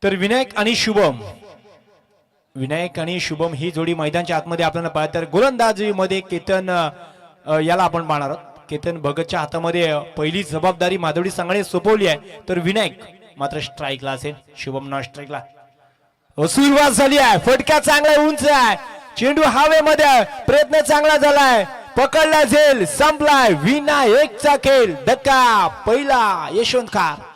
तर विनायक आणि शुभम ही जोडी मैदानच्या आतमध्ये आपल्याला पाहिजे. तर गोलंदाजीमध्ये केतन याला आपण पाहणार आहोत. केतन भगतच्या हातामध्ये पहिली जबाबदारी माधवडी संघाने सोपवली आहे. तर विनायक मात्र स्ट्राईकला असेल, शुभम नॉन स्ट्राईकला. सुरुवात झाली आहे. फटका चांगला उंच आहे, चेंडू हवेमध्ये, प्रयत्न चांगला झालाय, पकडला जाईल, संपलाय. विनायकचा खेळ. धक्का पहिला यशवंत खार.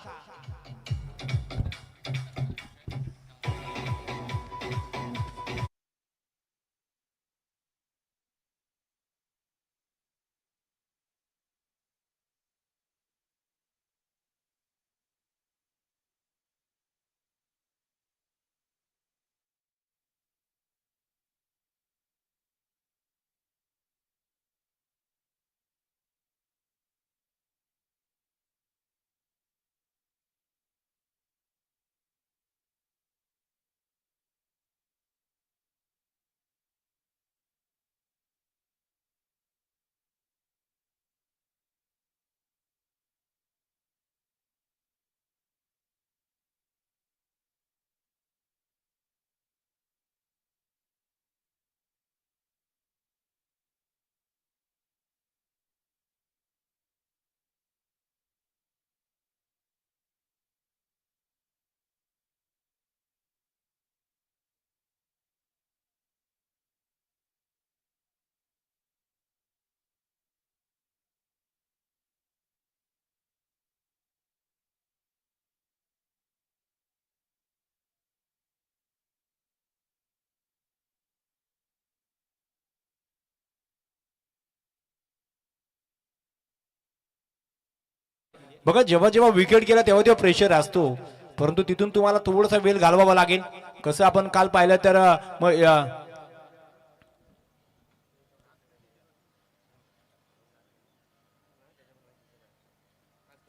बघा, जेव्हा जेव्हा विकेट गेला तेव्हा तेव्हा प्रेशर असतो, परंतु तिथून तुम्हाला थोडासा वेळ घालवावा लागेल. कसं आपण काल पाहिलं तर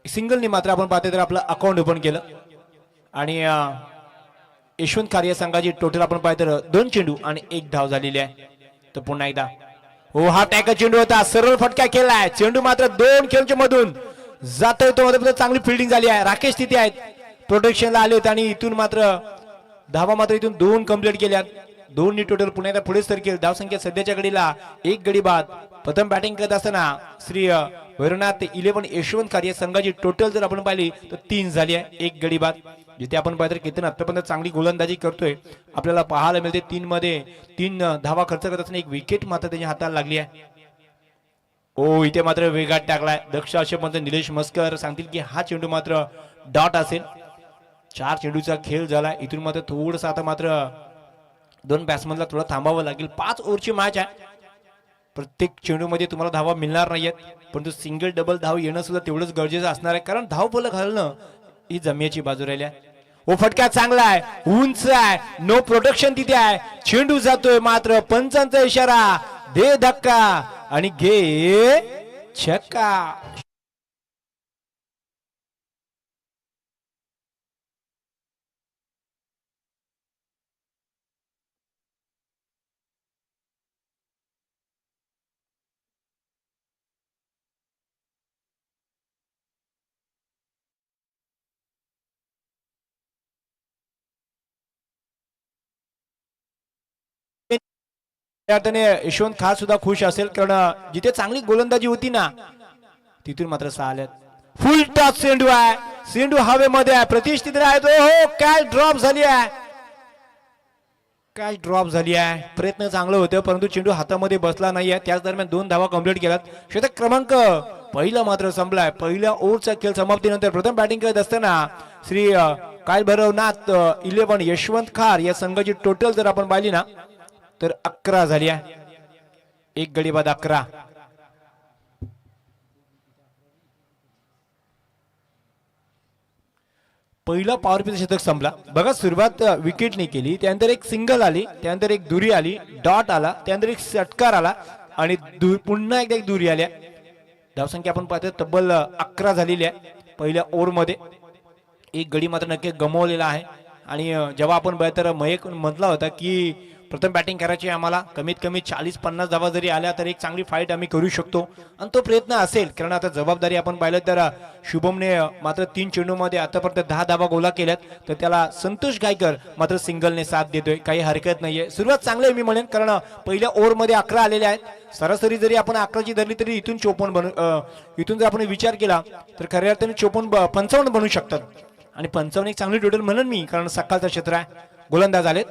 सिंगलनी मात्र आपण पाहतोय तर आपलं अकाउंट ओपन केलं. आणि यशवंत कार्य संघाची टोटल आपण पाहिजे तर 2 चेंडू आणि 1 धाव झालेली आहे. तर पुन्हा एकदा हा टॅकल चेंडू होता, सरळ फटका केलाय, चेंडू मात्र 2 खेळच्या मधून जातोय. तो मध्ये चांगली फिल्डिंग झाली आहे. राकेश तिथे आहेत, प्रोटेक्शनला आले होते आणि इथून मात्र धावा मात्र इथून 2 कंप्लीट केल्यात. 2 टोटल. पुन्हा एकदा पुढे सरकेल. धावसंख्या सध्याच्या घडीला 1 गडी बाद. प्रथम बॅटिंग करत असताना श्री भैरवनाथ 11 यशवंत कार्य संघाची टोटल जर आपण पाहिली तर 3 झाली आहे, 1 गडी बाद. जिथे आपण पाहिजे केतन आतापर्यंत चांगली गोलंदाजी करतोय, आपल्याला पाहायला मिळते. 3 मध्ये 3 धावा खर्च करत असताना 1 विकेट मात्र त्याच्या हाताला लागली आहे. इथे मात्र वेगात टाकलाय. दक्ष आक्षेपमध्ये निलेश मस्कर सांगतील की हा चेंडू मात्र डॉट असेल. 4 चेंडूचा खेळ झाला. इथून मात्र थोडंसं आता मात्र 2 बॅट्समनला थोडं थांबावं लागेल. 5 ओव्हरची मॅच आहे. प्रत्येक चेंडू मध्ये तुम्हाला धावा मिळणार नाहीयेत, परंतु सिंगल डबल धाव येणं सुद्धा तेवढंच गरजेचं असणार आहे, कारण धाव फलक घालणं ही जमियाची बाजू राहिली आहे. फटका चांगला आहे, उंच आहे, नो प्रोटेक्शन तिथे आहे, चेंडू जातोय, मात्र पंचांचा इशारा, दे धक्का आणि घे छक्का. यशवंत खास सुद्धा खुश असेल, कारण जिथे चांगली गोलंदाजी होती ना तिथून मात्र 6 आल्यात. फुल टॉस चेंडू आहे, चेंडू हवेमध्ये आहे, प्रतीश तिथे आहे. कॅच ड्रॉप झाली आहे, कॅच ड्रॉप झाली आहे. प्रयत्न चांगलं होतं, परंतु चेंडू हातामध्ये बसला नाहीये. त्याच दरम्यान 2 धावा कंप्लीट केल्यात. षटक क्रमांक पहिला मात्र संपलाय. पहिल्या ओव्हरचा खेळ समाप्तीनंतर प्रथम बॅटिंग करत असताना श्री काल भैरवनाथ 11 यशवंत खार या संघाची टोटल जर आपण पाहिली ना तर 11 झाली आहे, 1 गडी बाद 11. पहिला पॉवर प्ले शतक संपला. बघा, सुरुवात विकेटने केली, त्यानंतर एक सिंगल आली, त्यानंतर एक दुरी आली, डॉट आला, त्यानंतर एक षटकार आला आणि पुन्हा एकदा एक दुरी आल्या. धावसंख्या आपण पाहतो तब्बल 11 झालेली आहे. पहिल्या ओव्हरमध्ये 1 गडी मात्र नक्की गमावलेला आहे. आणि जेव्हा आपण बघितलं तर मयक म्हटला होता की प्रथम बॅटिंग करायची आम्हाला, कमीत कमी 40-50 धावा जरी आल्या तर एक चांगली फाईट आम्ही करू शकतो आणि तो प्रयत्न असेल. कारण आता जबाबदारी आपण पाहिलं तर शुभमने मात्र 3 चेंडूमध्ये आतापर्यंत 10 धावा गोला केल्यात, तर त्याला संतोष गायकर मात्र सिंगलने साथ देतोय. काही हरकत नाहीये, सुरुवात चांगली आहे मी म्हणेन, कारण पहिल्या ओव्हरमध्ये 11 आलेले आहेत. सरासरी जरी आपण 11ची धरली तरी इथून 54 इथून जर आपण विचार केला तर खऱ्या अर्थाने 55 बनू शकतात आणि 55 एक चांगली टोटल म्हणून मी, कारण सकाळचं क्षेत्र आहे. गोलंदाज आलेत.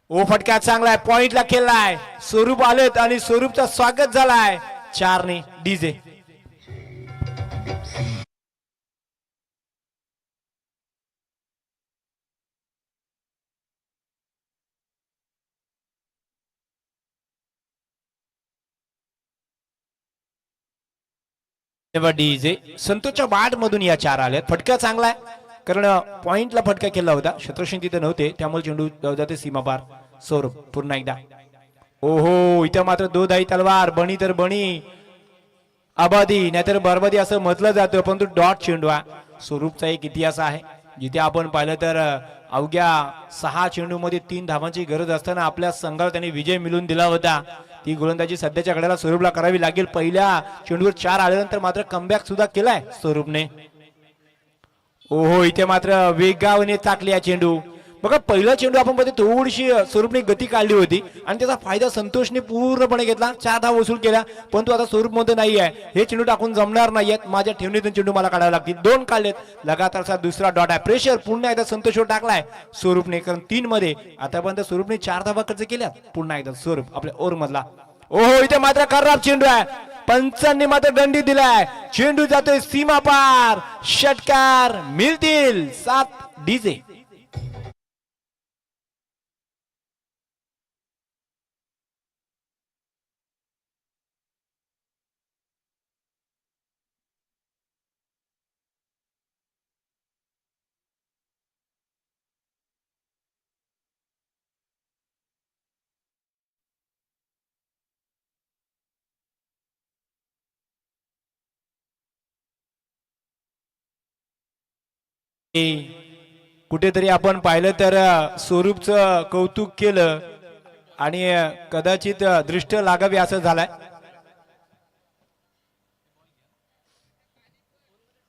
ओ फटका चांगला आहे, पॉइंटला खेळलाय स्वरूप आलेत आणि स्वरूपचा स्वागत झालाय 4 ने डीजे. डीजे संतोषच्या बाट मधून या 4 आल्यात. फटका चांगला आहे, कारण पॉइंटला फटका केला होता. शत्रुसिंग तिथे नव्हते, त्यामुळे चेंडू जाते सीमापार. सौरभ पुन्हा एकदा. ओहो, इथं मात्र दोधाई तलवार, बणी तर बणी, आबादी नाहीतर बरबादी असं म्हटलं जातं, परंतु डॉट चेंडू आहे. स्वरूपचा एक इतिहास आहे, जिथे आपण पाहिलं तर अवघ्या 6 चेंडूमध्ये 3 धावांची गरज असताना आपल्या संघाला त्यांनी विजय मिळवून दिला होता. ती गोलंदाजी सध्याच्या घड्याला स्वरूपला करावी लागेल. पहिल्या चेंडूवर 4 आल्यानंतर मात्र कमबॅक सुद्धा केलाय स्वरूपने. ओहो, इथे मात्र वेगाने टाकली आहे चेंडू. बघा, पहिला चेंडू आपण बघतो थोडीशी स्वरूपने गती काढली होती आणि त्याचा फायदा संतोषने पूर्णपणे घेतला. 4 धावा वसूल केल्या, परंतु आता स्वरूप मध्ये नाही आहे. हे चेंडू टाकून जमणार नाहीयेत, माझ्या ठेवणीतून चेंडू मला काढावे लागतील. 2 काढलेत, लगातारचा दुसरा डॉट आहे. प्रेशर पुन्हा एकदा संतोषवर टाकलाय स्वरूपने, कारण 3 मध्ये आतापर्यंत स्वरूपने 4 धावा खर्च केल्या. पुन्हा एकदा स्वरूप आपल्या ओव्हर मधला. ओहो, इथे मात्र खराब चेंडू आहे. पंचांनी मात्र दंडी दिलाय. चेंडू जातोय सीमा पार. षटकार मिळतील 7 डीजे. कुठेतरी आपण पाहिलं तर स्वरूपचं कौतुक केलं आणि कदाचित दृष्ट लागावी असं झालंय.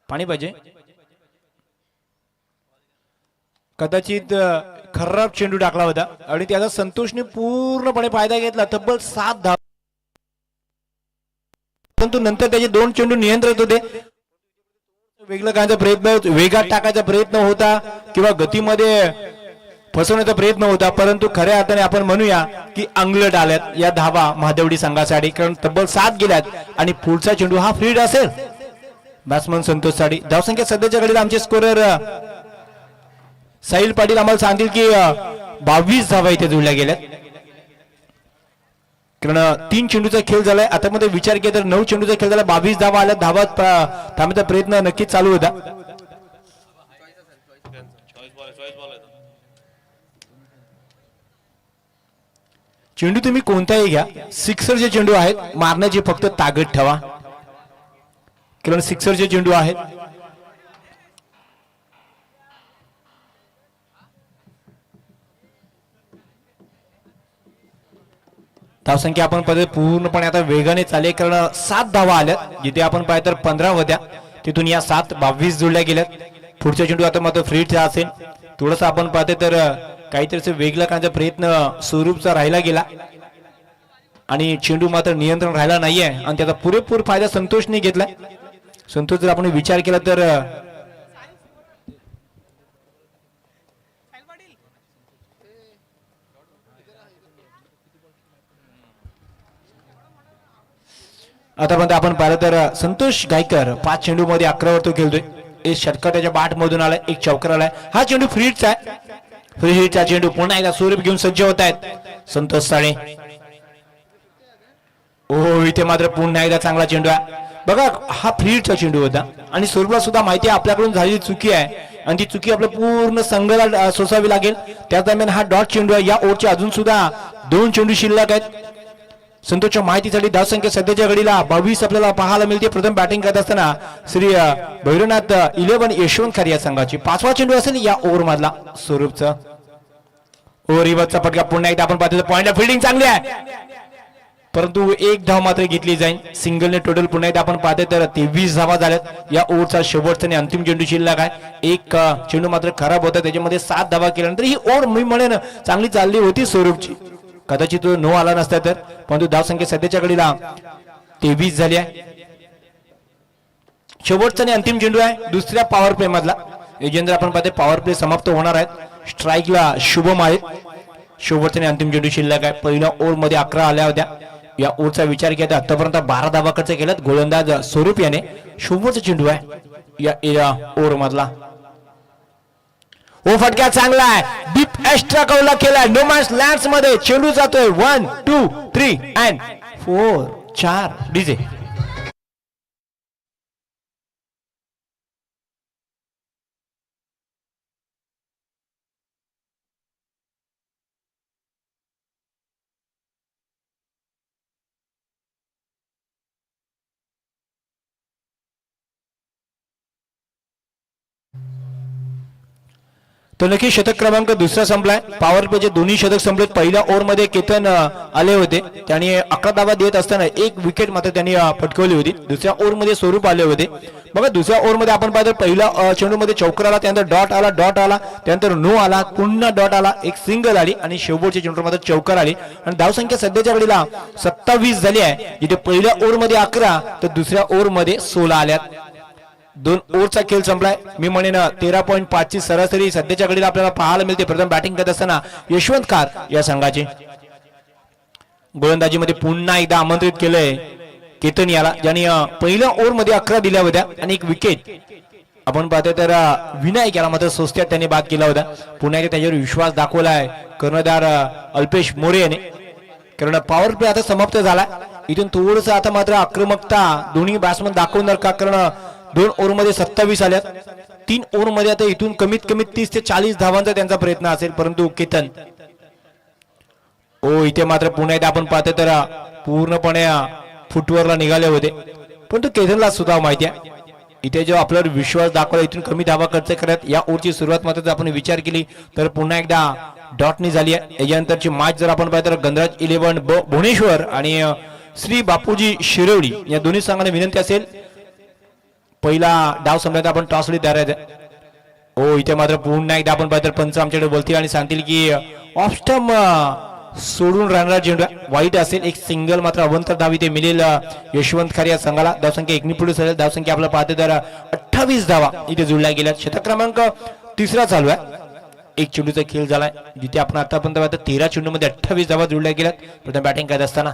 पाणी पाहिजे. कदाचित खराब चेंडू टाकला होता आणि त्याचा संतोषने पूर्णपणे फायदा घेतला. तब्बल 7 धावा, परंतु नंतर त्याचे 2 चेंडू नियंत्रित होते. वेगळं करायचा प्रयत्न, वेगात टाकायचा प्रयत्न होता किंवा गतीमध्ये फसवण्याचा प्रयत्न होता, परंतु खऱ्या अर्थाने आपण म्हणूया की अंगलट आल्यात या धावा महादेवडी संघासाठी, कारण तब्बल 7 गेल्यात आणि पुढचा चेंडू हा फ्रीड असेल बॅट्समन संतोष साठी. धावसंख्या सध्याच्या घडीला आमचे स्कोरर साहिल पाटील आम्हाला सांगतील की 22 धावा इथे जोडल्या गेल्यात, कारण 3 चेंडूचा खेळ झालाय. आता मध्ये विचार केला तर 9 चेंडूचा खेळ झाला, 22 धावा आल्या. धावा थांबण्याचा प्रयत्न नक्कीच चालू होता. चेंडू तुम्ही कोणताही घ्या, सिक्सरचे चेंडू आहेत, मारण्याची फक्त ताकद ठेवा, कारण सिक्सरचे चेंडू आहेत. धावसंख्या आपण पाहिजे पूर्णपणे आता वेगाने चालले, कारण 7 धावा आल्यात. जिथे आपण पाहिजे तर 15 होत्या, तिथून या 7 22 जोडल्या गेल्यात. पुढचा चेंडू आता मात्र फ्रीडचा असेल. थोडंसं आपण पाहते तर काहीतरी वेगळा करण्याचा प्रयत्न स्वरूपचा राहिला गेला आणि चेंडू मात्र नियंत्रण राहिला नाहीये आणि त्याचा पुरेपूर फायदा संतोषने घेतला. संतोष जर आपण विचार केला तर आतापर्यंत आपण पाहिलं तर संतोष गायकर 5 चेंडू मध्ये 11 वर तो खेळतोय. एक षटकार त्याच्या बाट मधून आलाय, एक चौकार आलाय. हा चेंडू फ्रीडचा आहे. फ्रीडचा चेंडू पुन्हा एकदा स्वरूप घेऊन सज्ज होत आहेत संतोष साळे. ओ, इथे मात्र पुन्हा एकदा चांगला चेंडू आहे. बघा, हा फ्रीडचा चेंडू होता आणि स्वरूपला सुद्धा माहिती आहे आपल्याकडून झालेली चुकी आहे आणि ती चुकी आपल्या पूर्ण संघाला सोसावी लागेल. त्या दरम्यान हा डॉट चेंडू आहे. या ओव्हरचे अजून सुद्धा 2 चेंडू शिल्लक आहेत. संतोषच्या माहितीसाठी धावसंख्या सध्याच्या घडीला 22 आपल्याला पाहायला मिळते. प्रथम बॅटिंग करत असताना श्री भैरवनाथ 11 यशवंत खारी या संघाची 5वा चेंडू असेल या ओव्हर मधला स्वरूपचा. ओ रिवर्सचा फटका पुन्हा एकदा आपण पाहतो पॉइंटला फिल्डिंग चांगली आहे परंतु एक धाव मात्र घेतली जाईल सिंगलने टोटल पुन्हा एकदा आपण पाहतोय तर 23 धावा झाल्यात या ओव्हरचा शेवटचा आणि अंतिम चेंडू शिल्लक आहे एक चेंडू मात्र खराब होता त्याच्यामध्ये 7 धावा केल्यानंतर ही ओव्हर मी म्हणेन चांगली चालली होती स्वरूपची कदाचित तो नो आला नसता तर परंतु धावसंख्या सध्याच्या घडीला 23 झाली आहे शेवटचा आणि अंतिम चेंडू आहे दुसऱ्या पॉवर प्ले मधला एजेंद्र आपण पाहते पॉवर प्ले समाप्त होणार आहेत स्ट्राईकला शुभम आहेत शेवटचा आणि अंतिम चेंडू शिल्लक आहे पहिल्या ओव्हर मध्ये 11 आल्या होत्या या ओव्हरचा विचार केला तर आतापर्यंत 12 धावा खर्च केल्यात गोलंदाज स्वरूप याने शेवटचा चेंडू आहे या ओव्हर मधला ओ फटका चांगला आहे डीप एक्स्ट्रा कौला केलाय नो मॅच लँड्स मध्ये चेंडू जातोय 1 2 3 अँड 4 4 डीजे तो नक्की शतक क्रमांक दुसरा संपलाय पॉवर प्लेचे दोन्ही शतक संपलेत पहिल्या ओव्हर मध्ये केतन आले होते त्यांनी 11 धावा देत असताना एक विकेट मात्र त्यांनी पटकवली होती दुसऱ्या ओव्हर मध्ये स्वरूप आले होते बघा दुसऱ्या ओव्हर मध्ये आपण पाहतो पहिला चेंडू मध्ये चौकार आला त्यानंतर डॉट आला त्यानंतर नो आला पुन्हा डॉट आला एक सिंगल आली आणि शेवटच्या चेंडू मध्ये चौकार आली आणि धावसंख्या सध्याच्या घडीला 27 झाली आहे जिथे पहिल्या ओव्हर मध्ये 11 तर दुसऱ्या ओव्हर मध्ये 16 आल्यात 2 ओव्हरचा खेळ संपलाय मी म्हणेन 13.5 ची सरासरी सध्याच्या घडीला आपल्याला पाहायला मिळते प्रथम बॅटिंग करत असताना यशवंत कार या संघाचे गोलंदाजीमध्ये पुन्हा एकदा आमंत्रित केलंय केतन याला ज्यांनी पहिल्या ओव्हर मध्ये 11 दिल्या होत्या आणि एक विकेट आपण पाहतोय तर विनायक याला मात्र सोस्त्यात त्यांनी बाद केला होता पुन्हा एकदा त्याच्यावर विश्वास दाखवलाय कर्णधार अल्पेश मोरे याने कारण पॉवर प्ले आता समाप्त झाला इथून थोडस आता मात्र आक्रमकता दोन्ही बॅट्समन दाखवणार का कारण 2 ओव्हर मध्ये 27 आल्यात 3 ओव्हर मध्ये आता इथून कमीत कमी 30 ते 40 धावांचा त्यांचा प्रयत्न असेल परंतु केतन इथे मात्र पुन्हा एकदा आपण पाहतो तर पूर्णपणे फुटवरला निघाले होते परंतु केतनला सुद्धा माहिती आहे इथे जो आपल्यावर विश्वास दाखवला इथून कमी धावा खर्च करत या ओव्हरची सुरुवात मात्र आपण विचार केली तर पुन्हा एकदा डॉटनी झाली आहे याच्यानंतरची मॅच जर आपण पाहिलं तर गणराज 11 भुवनेश्वर आणि श्री बापूजी शिरवडी या दोन्ही संघांना विनंती असेल पहिला डाव संपल्यानंतर आपण टॉस द्यायचा इथे मात्र पुन्हा एकदा आपण पाहिलं पंच आमच्याकडे बोलतील आणि सांगतील की ऑफ स्टंप सोडून राहणारा चेंडू वाईट असेल एक सिंगल मात्र अवंतर धाव इथे मिळेल यशवंत खारे या संघाला धावसंख्या एकनी पुढे झाली धावसंख्या आपल्याला पाहते तर 28 धावा इथे जुळल्या गेल्या शतक क्रमांक 3 चालू आहे एक चेंडूचा खेळ झालाय जिथे आपण आतापर्यंत 13 चेंडू मध्ये 28 धावा जुळल्या गेल्यात प्रथम बॅटिंग करत असताना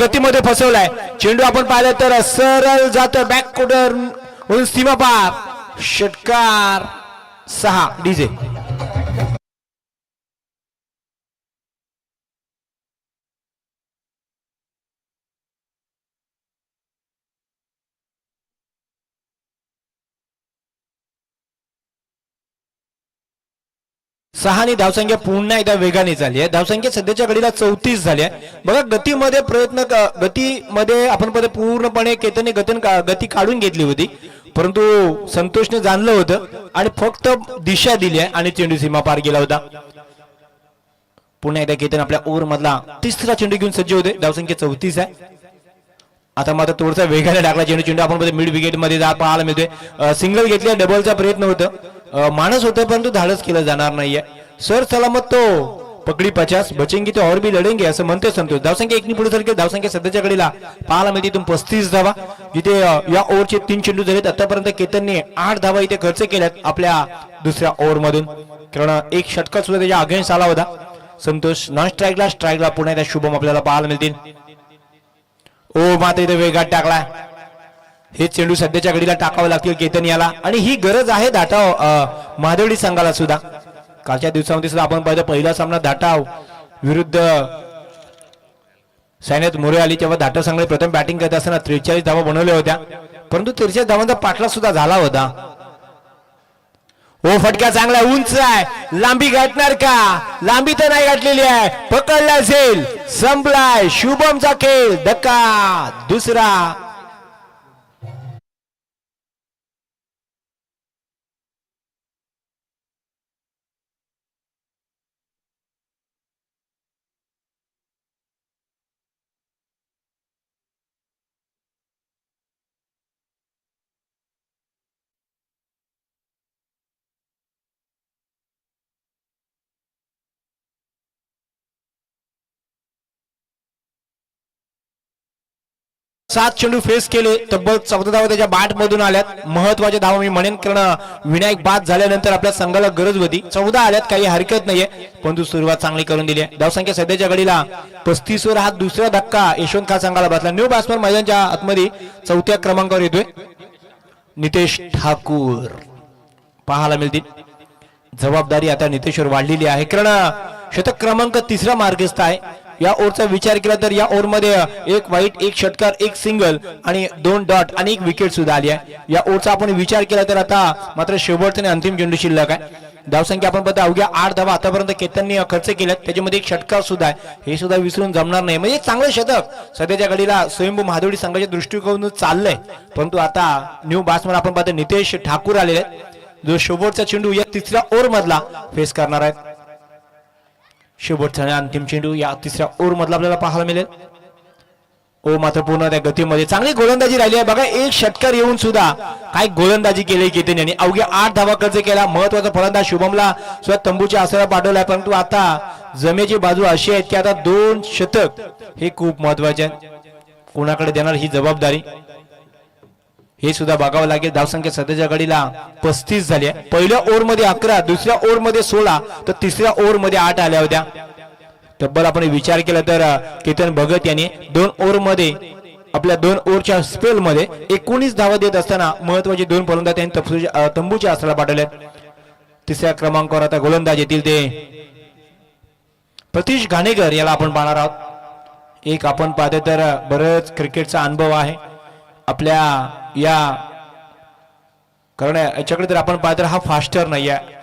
गतीमध्ये फसवलाय चेंडू आपण पाहिलं तर सरळ जातो बॅक कोर्टर सीमा पार षटकार 6 डीजे सहानी धावसंख्या पुन्हा एकदा वेगाने झाली आहे धावसंख्या सध्याच्या घडीला 34 झाली आहे बघा गतीमध्ये आपण पूर्णपणे केतनने गती काढून घेतली होती परंतु संतोषने जाणलं होतं आणि फक्त दिशा दिली आहे आणि चेंडू सीमा पार गेला होता पुन्हा एकदा केतन आपल्या ओव्हर मधला तिसरा चेंडू घेऊन सज्ज होते धावसंख्या 34 आहे आता मात्र थोडासा वेगाने टाकला चेंडू आपण मिड विकेट मध्ये पाहायला मिळतोय सिंगल घेतल्या डबलचा प्रयत्न होतं माणूस होतं परंतु धाडस केलं जाणार नाहीये सर सलामत तो पकडी 50 बचेंगे तो और भी लढेंगे असं म्हणते संतोष धावसंख्या एकनी पुढे सरके धावसंख्या सध्याच्या घडीला पाहायला मिळते इथून 35 धावा जिथे या ओव्हरचे 3 चेंडू झालेत आतापर्यंत केतनने 8 धावा इथे खर्च केल्यात आपल्या दुसऱ्या ओव्हर मधून कारण एक षटकार सुद्धा त्याच्या अगेन्स्ट आला होता संतोष नॉन स्ट्राईकला पुन्हा एकदा शुभम आपल्याला पाहायला मिळतील मात्र इथे वेगात टाकला हे चेंडू सध्याच्या घडीला टाकावं लागतील केतन याला आणि ही गरज आहे धाटाव महादेवडी संघाला सुद्धा कालच्या दिवसामध्ये सुद्धा आपण पाहिलं पहिला सामना धाटाव विरुद्ध सायनाथ मोरे आली तेव्हा धाटाव संघाने प्रथम बॅटिंग करत असताना 43 धावा बनवल्या होत्या परंतु 43 धावांचा पाठलाग सुद्धा झाला होता फटका चांगला उंच आहे लांबी गाठणार का लांबी तर नाही गाठलेली आहे पकडला असेल संपलाय शुभमचा खेळ धक्का दुसरा 7 चेंडू फेस केले, तब्बल 14 धावा त्याच्या बॅट मधून आल्यात. महत्वाच्या धावा मी म्हणेन, कारण विनायक बाद झाल्यानंतर आपल्या संघाला गरज होती. 14 आल्यात, काही हरकत नाहीये, परंतु सुरुवात चांगली करून दिली आहे. धावसंख्या सध्याच्या घडीला 35 वर. हा दुसरा धक्का यशवंत खान संघाला बसला. न्यू बॅट्समन मैदानाच्या आतमध्ये 4थ्या क्रमांकावर येतोय नितेश ठाकूर पाहायला मिळतील. जबाबदारी आता नितेशवर वाढलेली आहे, कारण शतक क्रमांक 3 मार्गस्थ आहे. या ओव्हरचा विचार केला तर या ओव्हरमध्ये 1 वाईट, 1 षटकार, 1 सिंगल आणि 2 डॉट आणि 1 विकेट सुद्धा आली आहे. या ओव्हरचा आपण विचार केला तर आता मात्र शेवटचा आणि अंतिम चेंडू शिल्लक आहे. धावसंख्या आपण पाहतो अवघ्या 8 धावा आतापर्यंत केतननी खर्च केल्यात, त्याच्यामध्ये 1 षटकार सुद्धा आहे. हे सुद्धा विसरून जमणार नाही. म्हणजे चांगलं शतक सध्याच्या घडीला स्वयंभू महादेवडी संघाच्या दृष्टिकोनातून चाललंय. परंतु आता न्यू बॅट्समन आपण पाहतो नितेश ठाकूर आलेले आहेत, जो शेवटचा चेंडू या 3ऱ्या ओव्हर मधला फेस करणार आहेत. शेवटचा आणि अंतिम चेंडू या 3ऱ्या ओव्हर मधला आपल्याला पाहायला मिळेल. ओ मात्र पूर्ण त्या गतीमध्ये चांगली गोलंदाजी राहिली आहे. बघा 1 षटकार येऊन सुद्धा काय गोलंदाजी केली केतन यांनी. अवघ्या 8 धावा खर्च केला. महत्वाचा फलंदाज शुभमला सुद्धा तंबूच्या आसरा पाठवलाय, परंतु आता जमेची बाजू अशी आहे की आता 2 शतक हे खूप महत्वाचे आहे. कोणाकडे देणार ही जबाबदारी हे सुद्धा बघावं लागेल. धावसंख्या सध्याच्या घडीला 35 झाली आहे. पहिल्या ओव्हर मध्ये 11, दुसऱ्या ओव्हर मध्ये 16, तर 3ऱ्या ओव्हर मध्ये 8 आल्या होत्या. तब्बल आपण विचार केला तर केतन भगत यांनी 2 ओव्हर मध्ये आपल्या 2 ओव्हरच्या स्पेल मध्ये 19 धावा देत असताना महत्वाचे 2 फलंदाज त्यांनी तंबूच्या आसरा पाठवले. 3ऱ्या क्रमांकावर आता गोलंदाज येतील ते प्रतीश घाणेकर, याला आपण पाहणार आहोत. एक आपण पाहतो तर बरंच क्रिकेटचा अनुभव आहे आपल्या या, कारण याच्याकडे जर आपण पाहतो हा फास्टर नाही आहे,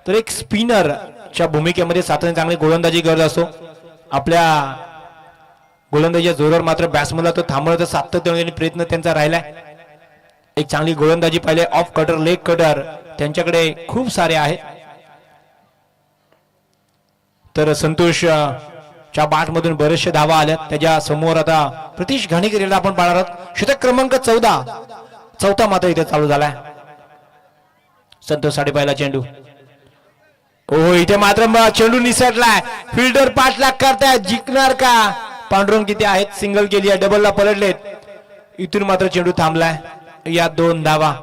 तर एक स्पिनरच्या भूमिकेमध्ये सातत्याने चांगली गोलंदाजी करत असतो. आपल्या गोलंदाजीच्या जोरावर मात्र बॅट्समनला तो थांबवण्याचा सातत्याने प्रयत्न त्यांचा राहिलाय. एक चांगली गोलंदाजी पाहिली. ऑफ कटर, लेग कटर त्यांच्याकडे खूप सारे आहेत. तर संतोष च्या बॅट मधून बरेचशे धावा आल्या. त्याच्या समोर आता प्रतीश घाणेकर याला आपण पाहणार आहोत. षटक क्रमांक 14, चौथा मात्र इथे चालू झालाय. संतोष साठी पहिला चेंडू. ओ इथे मात्र चेंडू निसटलाय. फिल्डर पाठलाग करतायत, जिंकणार का? पांडुरंग किती आहेत, सिंगल केली आहे, डबलला पलटलेत. इथून मात्र चेंडू थांबलाय. या 2 धावा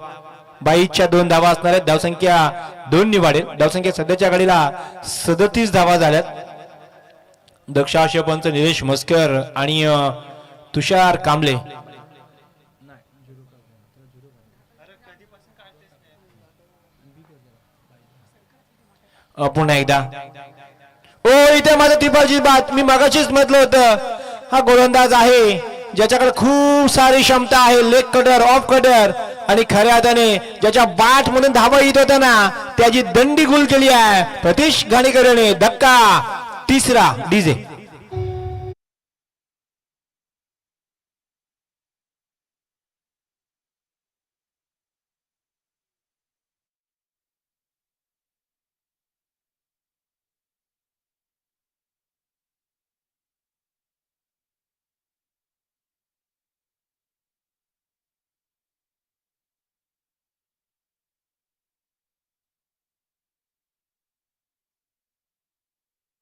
22च्या 2 धावा असणार आहेत. धावसंख्या 2 निवाडेल. धावसंख्या सध्याच्या घडीला 37 धावा झाल्यात. दक्षाशय पंच निलेश मस्कर आणि तुषार कांबळे पुन्हा एकदा. ओ इथे माझं टिपाची बात मी मगाशीच म्हटलं होतं, हा गोलंदाज आहे ज्याच्याकडे खूप सारी क्षमता आहे. लेग कटर, ऑफ कटर आणि खऱ्या अर्थाने ज्याच्या बॅट म्हणून धावा येत होता ना, त्याची दंडी गुल केली आहे प्रतीश घाणेकरने. धक्का 3रा डीजे.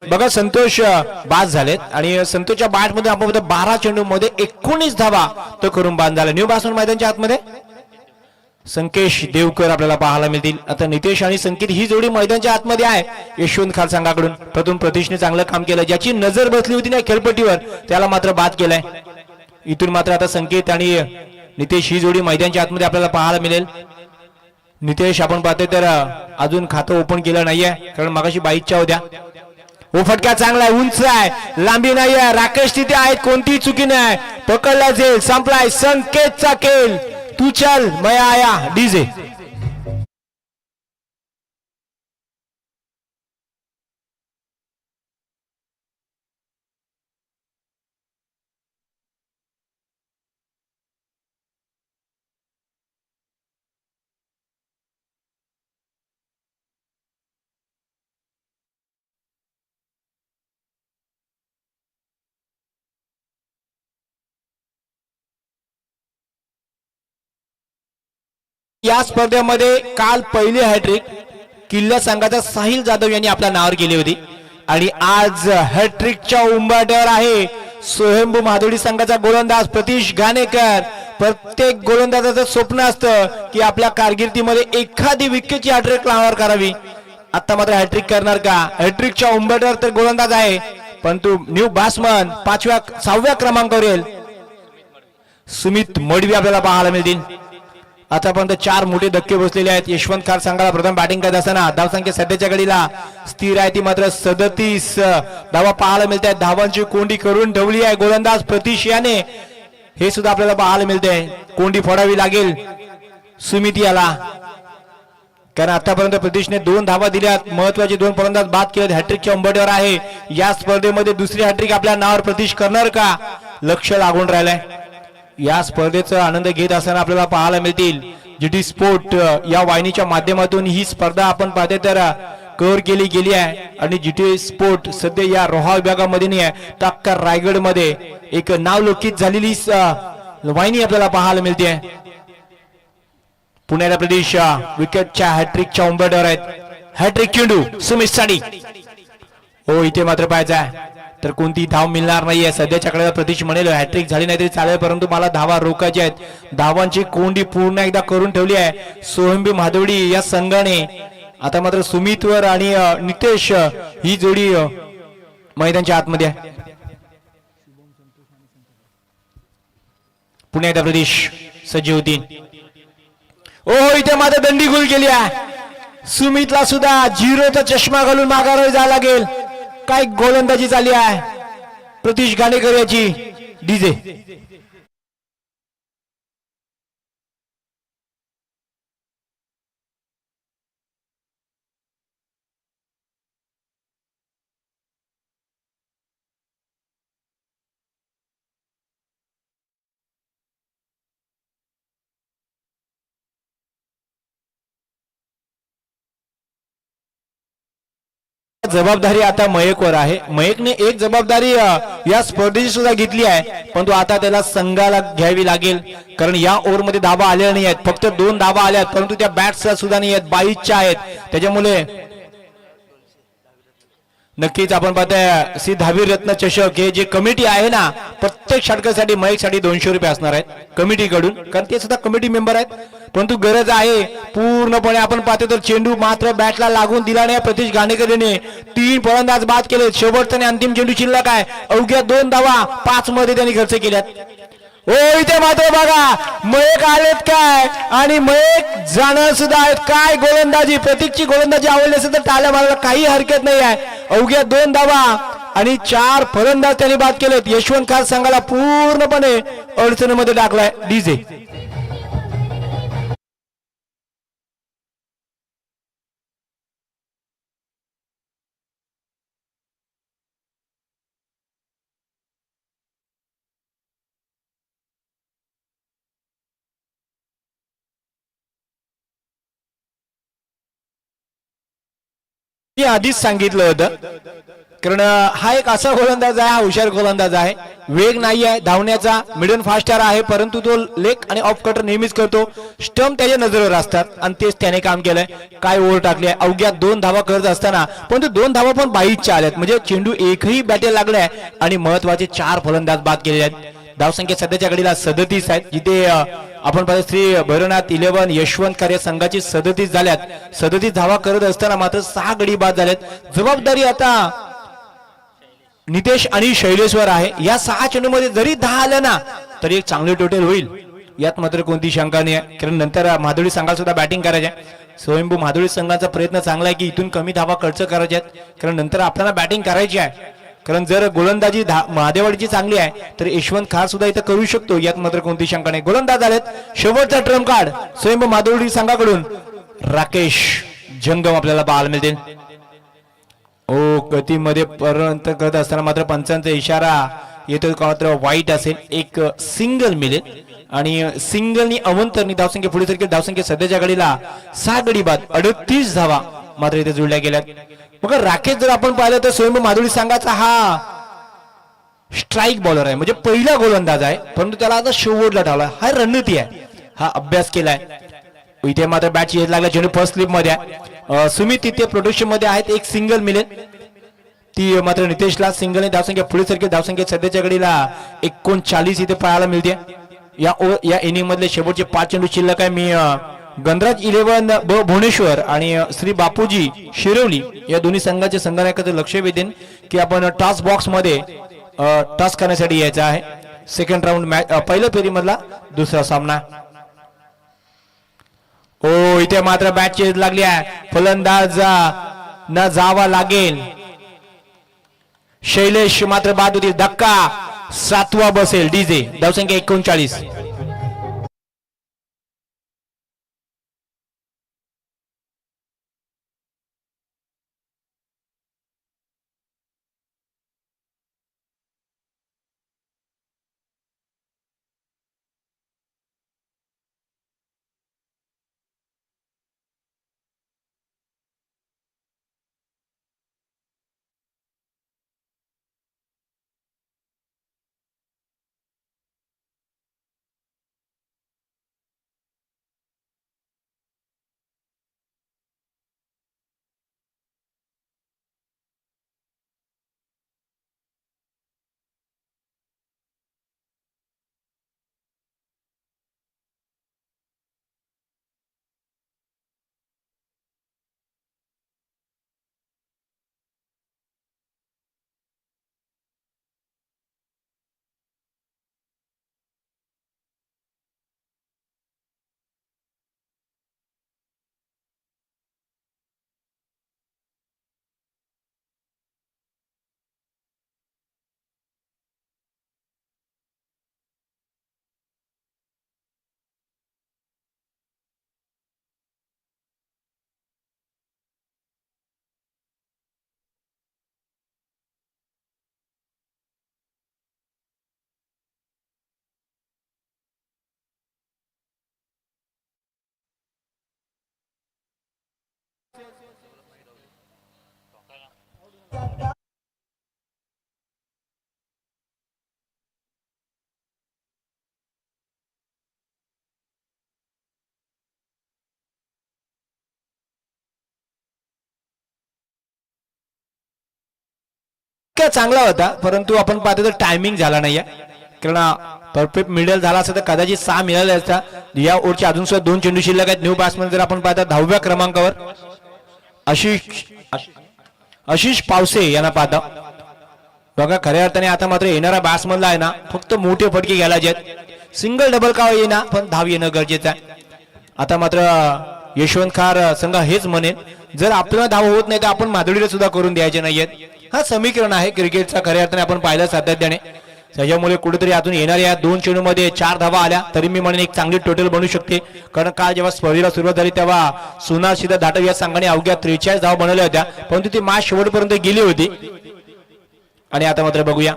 बघा संतोष बाद झालेत आणि संतोषच्या बॅट मध्ये आपण 12 चेंडू मध्ये 19 धावा तो करून बाद झाला. न्यू बॅट्समन मैदानाच्या आतमध्ये संकेश देवकर आपल्याला पाहायला मिळतील. आता नितेश आणि संकेत ही जोडी मैदानाच्या आतमध्ये आहे यशवंत खान संघाकडून. प्रथम प्रतीशने चांगलं काम केलं. ज्याची नजर बसली होती ना खेळपट्टीवर त्याला मात्र बाद केलाय. इथून मात्र आता संकेत आणि नितेश ही जोडी मैदानाच्या आतमध्ये आपल्याला पाहायला मिळेल. नितेश आपण पाहतोय तर अजून खातं ओपन केलं नाहीये, कारण मगाशी 22च्या होत्या. ओ फटका चांगला आहे, उंच आहे, लांबी नाही आहे. राकेश तिथे आहेत, कोणतीही चुकी नाही. पकडला जाईल, संपलाय संकेतचा खेळ. तू चल मैं आया डीजे. या स्पर्धेमध्ये काल पहिली हॅट्रिक किल्ला संघाचा साहिल जाधव यांनी आपल्या नावावर केली होती आणि आज हॅट्रिकच्या उंबरठ्यावर आहे स्वयंभू माधुरी संघाचा गोलंदाज प्रतीश घाणेकर. प्रत्येक गोलंदाजाचं स्वप्न असतं की आपल्या कारकिर्दीमध्ये एखादी विकेटची हॅट्रिक लावर करावी. आता मात्र हॅट्रिक करणार का? हॅट्रिकच्या उंबरठ्यावर तर गोलंदाज आहे, परंतु न्यू बॅट्समन 6व्या क्रमांकावर येईल सुमित मडवी आपल्याला पाहायला मिळतील. आतापर्यंत 4 मोठे धक्के बसलेले आहेत. यशवंत खार संघाला प्रथम बॅटिंग करत असताना धावसंख्या सध्याच्या घडीला स्थिर आहे ती मात्र 37 धावा पाहायला मिळत आहेत. धावांची कोंडी करून ठेवली आहे गोलंदाज प्रतीश याने, हे सुद्धा आपल्याला पाहायला मिळते. कोंडी फोडावी लागेल सुमित याला, कारण आतापर्यंत प्रतीशने 2 धावा दिल्यात. महत्वाचे 2 फलंदाज बाद केले. हॅट्रिकच्या उंबरठ्यावर आहे. या स्पर्धेमध्ये दुसरी हॅट्रिक आपल्या नावावर प्रतीश करणार का? लक्ष लागून राहिलंय. या स्पर्धेचा आनंद घेत असताना आपल्याला पाहायला मिळतील जीटी स्पोर्ट या वाहिनीच्या माध्यमातून ही स्पर्धा आपण पाहते तर कव्हर केली गेली आहे. आणि जीटी स्पोर्ट सध्या या रोहा विभागामध्ये नाही आहे, तर रायगड मध्ये एक नावलौकिक झालेली वाहिनी आपल्याला पाहायला मिळते. पुण्याला प्रदेश विकेटच्या हॅट्रिकच्या उंबरठ्यावर आहेत. हॅट्रिक चेंडू सुमित साडी. हो, इथे मात्र पाहायचा तर कोणती धाव मिळणार नाहीये. सध्याच्या काळात प्रतीश म्हणेल हॅट्रिक झाली नाही तरी चालेल, परंतु मला धावा रोखायच्या आहेत. धावांची कोंडी पूर्ण एकदा करून ठेवली आहे स्वयंभू माधवडी या संघाने. आता मात्र सुमितवर आणि नितेश ही जोडी मैदानाच्या आतमध्ये आहे. पुणे एकदा प्रदेश सज्ज होती. ओहो, इथे मात्र दंडी गुल केली आहे. सुमितला सुद्धा 0चा चष्मा घालून माघार जायला लागेल. काय गोलंदाजी चालली आहे प्रतीश घाणेकर याची. डीजे जबाबदारी आता मयकवर आहे. मयकने एक जबाबदारी या स्पर्धेची सुद्धा घेतली आहे, परंतु आता त्याला संघाला घ्यावी लागेल, कारण या ओव्हरमध्ये धावा आल्या नाही आहेत. फक्त 2 धावा आल्यात, परंतु त्या बॅट्सला सुद्धा नाही आहेत, 22च्या आहेत. त्याच्यामुळे नक्कीच आपण पाहतोय श्री दहावीर रत्न चषक हे जे कमिटी आहे ना, प्रत्येक षटकासाठी मयकसाठी 200 रुपये असणार आहेत कमिटीकडून, कारण ते सुद्धा कमिटी मेंबर आहेत. परंतु गरज आहे पूर्णपणे आपण पाहतो तर चेंडू मात्र बॅटला लागून दिला नाही. प्रतीश घाणेकर यांनी 3 फलंदाज बाद केले. शेवटचा आणि अंतिम चेंडू शिल्लक आहे. अवघ्या 2 धावा 5 मध्ये त्यांनी खर्च केल्यात. ओ, इथे मात्र बघा मयक आलेत काय, आणि मयक जाणार सुद्धा आहेत. काय गोलंदाजी, प्रतीकची गोलंदाजी आवडली असेल तर टाळ्या मारायला काही हरकत नाही आहे. अवघ्या 2 धावा आणि 4 फलंदाज त्यांनी बाद केलेत. यशवंत खार संघाला पूर्णपणे अडचणीमध्ये टाकलाय. डीजे मी आधीच सांगितलं होतं, कारण हा एक असा गोलंदाज आहे, हा हुशार गोलंदाज आहे. वेग नाही आहे धावण्याचा, मिडल फास्टर आहे, परंतु तो लेग आणि ऑफ कटर नेहमीच करतो. स्टंप त्याच्या नजरेवर असतात आणि तेच त्याने काम केलंय. काय ओव्हर टाकली आहे, अवघ्या 2 धावा करत असताना, परंतु 2 धावा पण 22च्या आल्यात, म्हणजे चेंडू एकही बॅटेला लागलाय आणि महत्वाचे 4 फलंदाज बाद केले आहेत. धावसंख्या सध्याच्या घडीला 37 आहेत, जिथे आपण पाहिजे श्री भैरवनाथ 11 यशवंत खार या संघाची 37 झाल्यात. 37 धावा करत असताना मात्र 6 गडी बाद झाल्यात. जबाबदारी आता नितेश आणि शैलेश्वर आहे. या 6 चेंडूमध्ये जरी 10 आल्या ना तरी एक चांगले टोटल होईल, यात मात्र कोणती शंका नाही आहे. कारण नंतर माधुरी संघाला सुद्धा बॅटिंग करायची आहे. स्वयंभू माधुरी संघाचा प्रयत्न चांगला आहे की इथून कमी धावा खर्च करायच्या आहेत, कारण नंतर आपल्याला बॅटिंग करायची आहे. कारण जर गोलंदाजी महादेवाडीची चांगली आहे तर यशवंत खार सुद्धा इथं करू शकतो, यात मात्र कोणती शंका नाही. गोलंदाज आलेत. शेवटचा ट्रम्प कार्ड स्वयंभू माधुरी संघाकडून राकेश जंगम आपल्याला पाहायला मिळतील. ओ, गतीमध्ये पर्यंत करत असताना मात्र पंचांचा इशारा येतो, मात्र वाईट असेल. एक सिंगल मिळेल आणि सिंगलनी अवंतरनी धावसंख्या पुढे सरकेल. धावसंख्या सध्याच्या घडीला 6 गडी बाद 38 धावा मात्र इथे जुळल्या गेल्यात. मग राकेश जर आपण पाहिलं तर स्वयंभू माधुरी संघाचा हा स्ट्राईक बॉलर आहे, म्हणजे पहिला गोलंदाज आहे, परंतु त्याला आता शेवटला ठेवला. हा रणनीती आहे, हा अभ्यास केलाय. इथे मात्र बॅट येत लागला. चेंडू फर्स्ट स्लिप मध्ये आहे. सुमित तिथे प्रोडक्शन मध्ये आहेत. एक सिंगल मिळेल. ती मात्र नितेशला सिंगलने धावसंख्या पुढे सरकी धावसंख्या सध्याच्या घडीला 39 इथे पाहायला मिळते. या इनिंग मधले शेवटचे 5 चेंडू शिल्लक आहे. मी गणराज 11 भुवनेश्वर आणि श्री बापूजी शिरवली या दोन्ही संघाचे संघनायकाचं लक्ष वेधेन की आपण टॉस बॉक्स मध्ये टॉस करण्यासाठी यायचं आहे. सेकंड राऊंड मॅच पहिल्या फेरी मधला दुसरा सामना. ओ इथे मात्र बॅट चेज लागली आहे. फलंदाज न जावा लागेल. शैलेश मात्र बाद होतील. धक्का 7वा बसेल. डीजे धावसंख्या 39. चांगला होता परंतु आपण पाहतो तर टायमिंग झाला नाहीये. कारण परफेक्ट मिडल झाला असता तर कदाचित 6 मिळाले असता. या ओव्हरचे अजून सुद्धा 2 चेंडू शिल्लक आहेत. न्यू बॅट्समन जर आपण पाहता 10व्या क्रमांकावर आशिष पावसे यांना पाहता बघा. खऱ्या अर्थाने आता मात्र येणारा बॅट्समनला आहे ना फक्त मोठे फटके घ्यायला आहेत. सिंगल डबल का येईना पण धाव येणं गरजेचं आहे. आता मात्र यशवंत खार संघ हेच म्हणेन जर आपल्याला धाव होत नाही तर आपण माधुरीला सुद्धा करून द्यायचे नाहीयेत. हा समीकरण आहे क्रिकेटचा खऱ्या अर्थाने आपण पाहिलं सातत्याने. त्याच्यामुळे कुठेतरी अजून येणाऱ्या 2 चेंडूमध्ये 4 धावा आल्या तरी मी म्हणेन एक चांगली टोटल बनू शकते. कारण काल जेव्हा स्पर्धेला सुरुवात झाली तेव्हा सोनार सीधा दाटव या संघाने अवघ्या 43 धावा बनवल्या होत्या परंतु ती मॅच शेवटपर्यंत गेली होती. आणि आता मात्र बघूया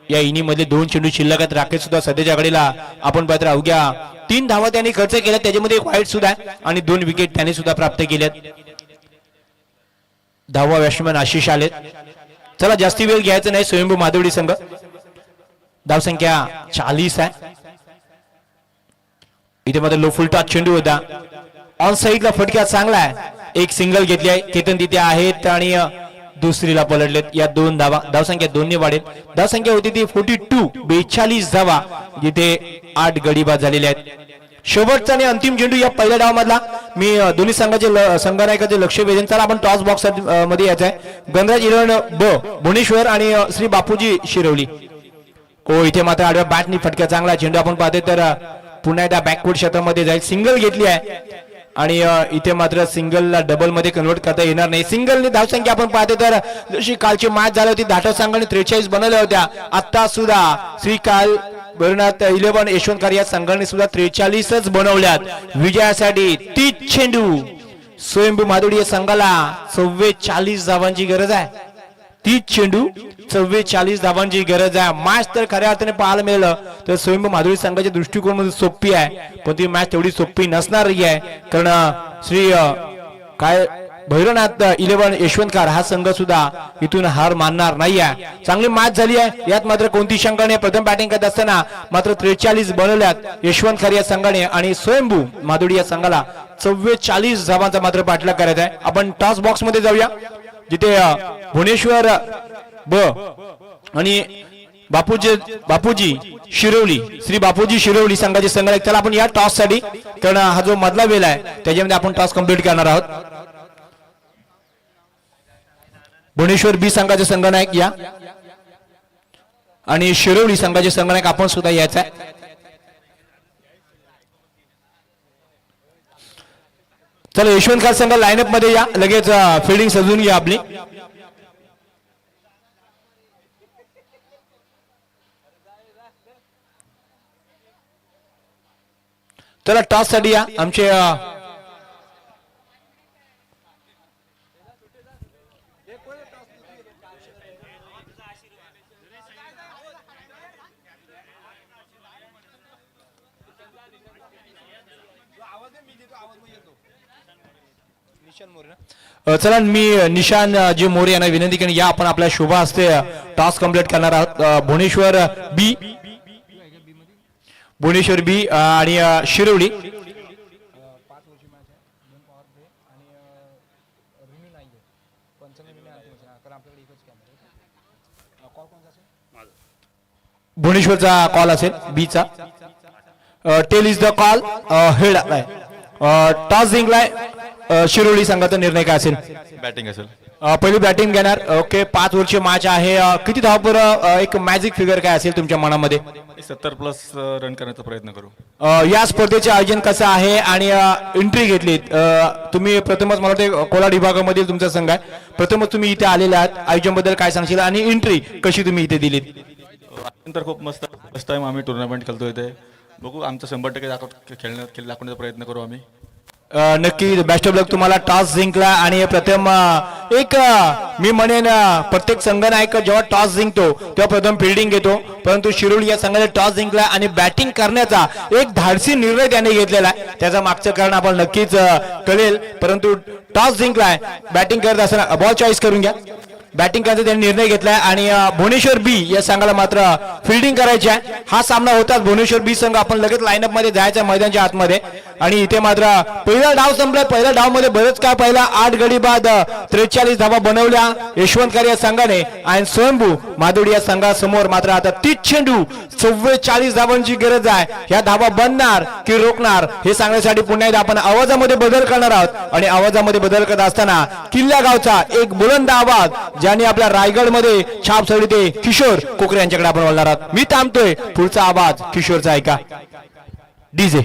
या इनिंग मध्ये 2 चेंडू शिल्लक आहेत. राकेश सुद्धा सध्याच्या घडीला आपण पाहतो अवघ्या 3 धावा त्यांनी खर्च केल्या. त्याच्यामध्ये एक वाईट सुद्धा आहे आणि 2 विकेट त्यांनी सुद्धा प्राप्त केल्यात. 10वा बॅट्समन आशिष आलेत. चला जास्ती वेळ घ्यायचं नाही. स्वयंभू माधवडी संघ धावसंख्या 40 आहे. इथे मध्ये लो फुल टॉस चेंडू होता. ऑन साइडला फटका चांगला आहे. एक सिंगल घेतली आहे. केतन तिथे आहेत आणि दुसरीला पलटलेत. या 2 धावा धावसंख्या 2 ने वाढेल. धावसंख्या होती ती 42 धावा जिथे 8 गडी बाद झालेले आहेत. शेवटचा आणि अंतिम चेंडू या पहिल्या डावामधला मी दोन्ही संघाचे संघनायकाचे लक्ष वेधेन. चला आपण टॉस बॉक्स मध्ये यायचं आहे. गणराज 11 भुवनेश्वर आणि श्री बापूजी शिरवली. हो इथे मात्र आडव्या बॅटनी फटका चांगला चेंडू आपण पाहतोय तर पुन्हा एकदा बॅकवर्ड क्षेत्रामध्ये जाईल. सिंगल घेतली आहे आणि इथे मात्र सिंगलला डबल मध्ये कन्वर्ट करता येणार नाही. सिंगलने धावसंख्या आपण पाहतो तर जशी कालची मॅच झाली होती दाटव संघाने 43 बनवल्या होत्या. आता सुद्धा श्री काल भरनाथ 11 यशवंत खार या संघाने सुद्धा 43च बनवल्यात. विजयासाठी 30 चेंडू. स्वयंभू माधुडी या संघाला 44 धावांची गरज आहे. 30 चेंडू 44 धावांची गरज आहे. मॅच तर खऱ्या अर्थाने पाहायला मिळालं तर स्वयंभू माधुरी संघाच्या दृष्टिकोनामध्ये सोपी आहे पण ती मॅच तेवढी सोपी नसणारही आहे. कारण श्री काय भैरवनाथ 11 यशवंत खार हा संघ सुद्धा इथून हार मानणार नाही आहे. चांगली मॅच झाली आहे यात मात्र कोणती शंका नाही. प्रथम बॅटिंग करत असताना मात्र 43 बनवल्यात यशवंत खार या संघाने आणि स्वयंभू माधुडी या संघाला 44 धावांचा मात्र पाठलाग करायचा आहे. आपण टॉस बॉक्स मध्ये जाऊया जिथे भुवनेश्वर ब आणि बापूजी शिरवली, श्री बापूजी शिरवली संघाचे संघनायक. त्याला आपण या टॉस साठी, कारण हा जो मधला वेळ आहे त्याच्यामध्ये आपण टॉस कंप्लीट करणार आहोत. भुवनेश्वर बी संघाचे संघनायक या आणि शिरवली संघाचे संघनायक आपण सुद्धा यायचा आहे. चला यशवंत खार संघ लाईनअप मध्ये या, लगेच फिल्डिंग सजवून घ्या आपली. चला टॉस साठी या आमचे चला मी निशान जी मोरे यांना विनंती करेन, या आपण आपल्या शुभ हस्ते टॉस कंप्लीट करणार आहोत. भुवनेश्वर बी आणि शिरवली. भुवनेश्वरचा कॉल असेल बीचा. Tail is the call. Head toss जिंकलाय. शिरोली संघाचा निर्णय काय असेल? बॅटिंग असेल. पहिली बॅटिंग घेणार. ओके 5 ओव्हरची मॅच आहे. किती धाव एक मॅजिक फिगर काय असेल तुमच्या मनामध्ये? 70+ रन करण्याचा प्रयत्न करू. या स्पर्धेचे आयोजन कसं आहे आणि एंट्री घेतली तुम्ही? प्रथमच मला वाटते कोलाड विभागामधील तुमचा संघ आहे, प्रथमच तुम्ही इथे आलेले आहात. आयोजन बद्दल काय सांगशील आणि एंट्री कशी तुम्ही इथे दिलीत? तर खूप मस्त फर्स्ट टाइम आम्ही टुर्नामेंट खेळतो इथे. बघू, आमचा 100% दाखवण्याचा प्रयत्न करू आम्ही. नक्की बेस्ट ऑफ लक तुम्हाला. टॉस जिंकला आणि प्रथम एक मी म्हणेन प्रत्येक संघनायक जेव्हा टॉस जिंकतो तेव्हा प्रथम फिल्डिंग घेतो, परंतु शिरोली या संघाने टॉस जिंकला आणि बॅटिंग करण्याचा एक धाडसी निर्णय त्याने घेतलेला आहे. त्याचं मागचं कारण आपण नक्कीच कळेल, परंतु टॉस जिंकलाय. बॅटिंग करत असताना बॉल चॉईस करून घ्या. बॅटिंग करायचा त्यांनी निर्णय घेतलाय आणि भुवनेश्वर बी या संघाला मात्र फिल्डिंग करायची आहे. हा सामना होताच भुवनेश्वर बी संघ आपण लगेच लाईनअप मध्ये जायचं मैदानाच्या आतमध्ये. आणि इथे मात्र पहिला डाव संपलाय. पहिल्या डाव मध्ये बरंच काय, पहिला 8 गडी बाद 43 धावा बनवल्या यशवंत खार या संघाने आणि स्वयंभू माधुडी या संघासमोर मात्र आता 30 चेंडू 44 धावांची गरज आहे. ह्या धावा बनणार की रोखणार हे सांगण्यासाठी पुन्हा एकदा आपण आवाजामध्ये बदल करणार आहोत. आणि आवाजामध्ये बदल करत असताना किल्ल्या गावचा एक बुलंद आवाज ज्याने आपल्या रायगड मध्ये छाप सोडली ते किशोर कोकरे यांच्याकडे आपण बोलणार आहोत. मी थांबतोय, पुढचा आवाज किशोरचा ऐका. DJ.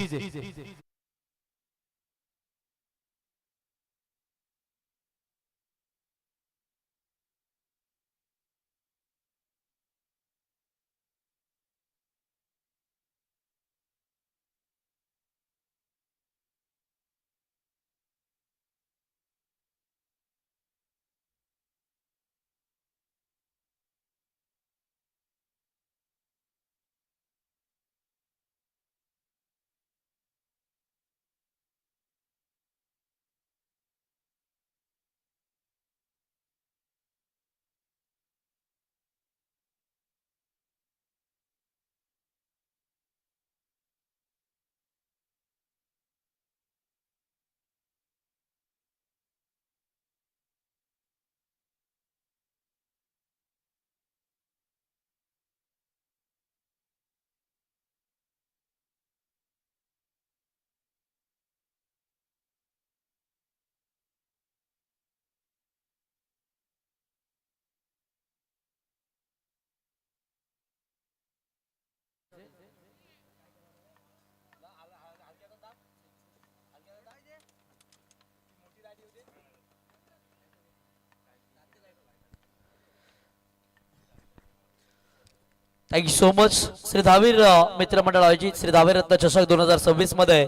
Thank you so much. Shri धावीर मित्रमंडळ आयोजित श्री धावीर रत्न चषक 2026 मध्ये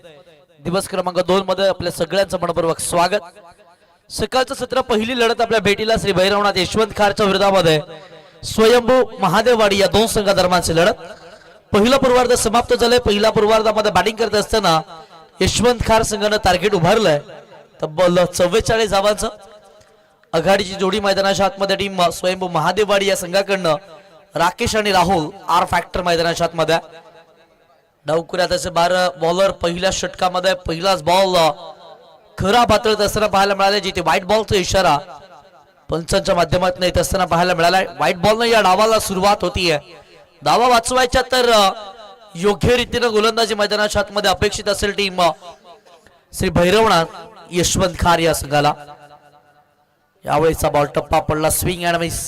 दिवस क्रमांक 2 मध्ये आपल्या सगळ्यांचं मनपूर्वक स्वागत. सकाळचं सत्र पहिली लढत आपल्या भेटीला श्री भैरवनाथ यशवंत खारच्या विरोधामध्ये स्वयंभू महादेववाडी या दोन संघादरम्यानची लढत. पहिला पूर्वार्ध समाप्त झाले. पहिल्या पूर्वार्धामध्ये बॅटिंग करत असताना यशवंत खार संघानं टार्गेट उभारलंय तब्बल 44 धावांचं. आघाडीची जोडी मैदानाच्या आतमध्ये टीम स्वयंभू महादेववाडी या संघाकडनं राकेश आणि राहुल आर फॅक्टर मैदानाच्या आतमध्ये. डावकुऱ्यात असे 12 बॉलर. पहिल्या षटकामध्ये पहिलाच बॉल खरा पातळत असताना पाहायला मिळाले, जिथे व्हाईट बॉलचा इशारा पंचांच्या माध्यमातून येत असताना पाहायला मिळालाय. व्हाईट बॉलनं या डावाला सुरुवात होतीये. डावा वाचवायच्या तर योग्य रीतीने गोलंदाजी मैदानाच्या आतमध्ये अपेक्षित असेल टीम श्री भैरवनाथ यशवंत खार या संघाला. यावेळेचा बॉल टप्पा पडला, swing and miss.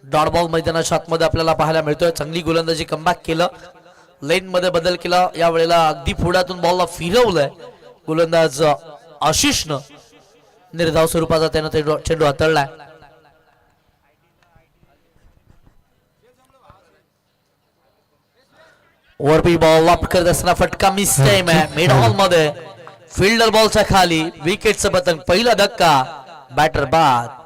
Dot ball मैदानाच्या आतमध्ये आपल्याला पाहायला मिळतोय. चांगली गोलंदाजी, कमबॅक केलं, लेन मध्ये बदल केला. यावेळेला अगदी पुढ्यातून बॉलला फिरवलंय गोलंदाज आशिषनं. निर्धाव स्वरूपाचा त्यानं चेंडू हाताळलाय. ओव्हरपी बॉल लॉप करत असताना फटका मिस टाइम आहे मिड ऑल मध्ये. फिल्डर बॉलच्या खाली, विकेटचं पतंग, पहिला धक्का, बॅटर बाद.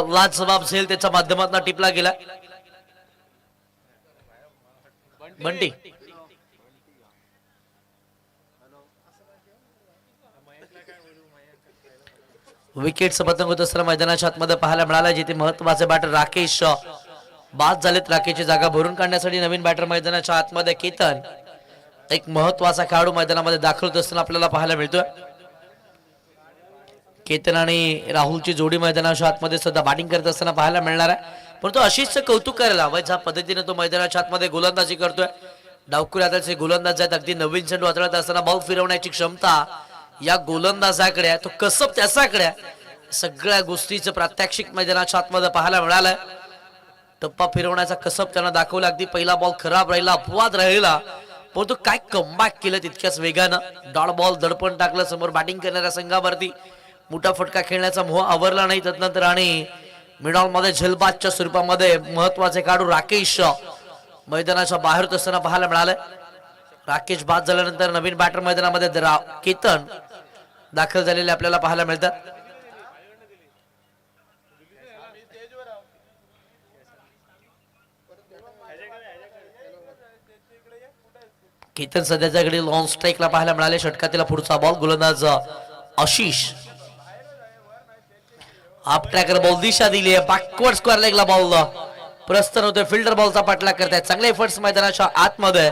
लाच जबाब झेल त्याच्या माध्यमातून टिपला गेला. बंटी विकेटचं पतंग होत असताना मैदानाच्या आतमध्ये पाहायला मिळाला, जिथे महत्वाचे बॅटर राकेश बाद झालेत. राकेशची जागा भरून काढण्यासाठी नवीन बॅटर मैदानाच्या आतमध्ये केतन, एक महत्वाचा खेळाडू मैदानामध्ये दाखल होत असताना आपल्याला पाहायला मिळतोय. केतन आणि राहुलची जोडी मैदानाच्या आतमध्ये सुद्धा बॅटिंग करत असताना पाहायला मिळणार आहे. परंतु आशिषचं कौतुक करायला हवं ज्या पद्धतीने तो मैदानाच्या आतमध्ये गोलंदाजी करतोय. डावकुऱ्याचे गोलंदाज आहेत, अगदी नवीन चेंडू हाताळत असताना बॉल फिरवण्याची क्षमता या गोलंदाजाकडे आहे. तो कसब त्याच्याकडे आहे. सगळ्या गोष्टीचं प्रात्यक्षिक मैदानाच्या आतमध्ये पाहायला मिळालंय. टप्पा फिरवण्याचा कसब त्यानं दाखवला. अगदी पहिला बॉल खराब राहिला, अपवाद राहिला, परंतु काय कमबॅक केलं तितक्याच वेगानं. डॉट बॉल दडपण टाकलं समोर बॅटिंग करणाऱ्या संघावरती. मोठा फटका खेळण्याचा मोह आवरला नाही तदनंतर. आणि मिडॉल मध्ये झलबादच्या स्वरूपामध्ये महत्वाचे खेळाडू राकेश मैदानाच्या बाहेर होत असताना पाहायला मिळालंय. राकेश बाद झाल्यानंतर नवीन बॅटर मैदानामध्ये केतन दाखल झालेले आपल्याला पाहायला मिळतात. केतन सध्याच्याकडे लॉंग स्ट्राईकला पाहायला मिळाले. षटकातील पुढचा बॉल, गोलंदाज आशिष. आप ट्रॅकर बॉल दिशा दिली आहे, बॅकवर्ड स्क्वेअर लेगला बॉल प्रस्थान होतोय. फिल्डर बॉलचा पाठलाग करतायत. चांगले एफर्ट्स मैदानाच्या आतमध्ये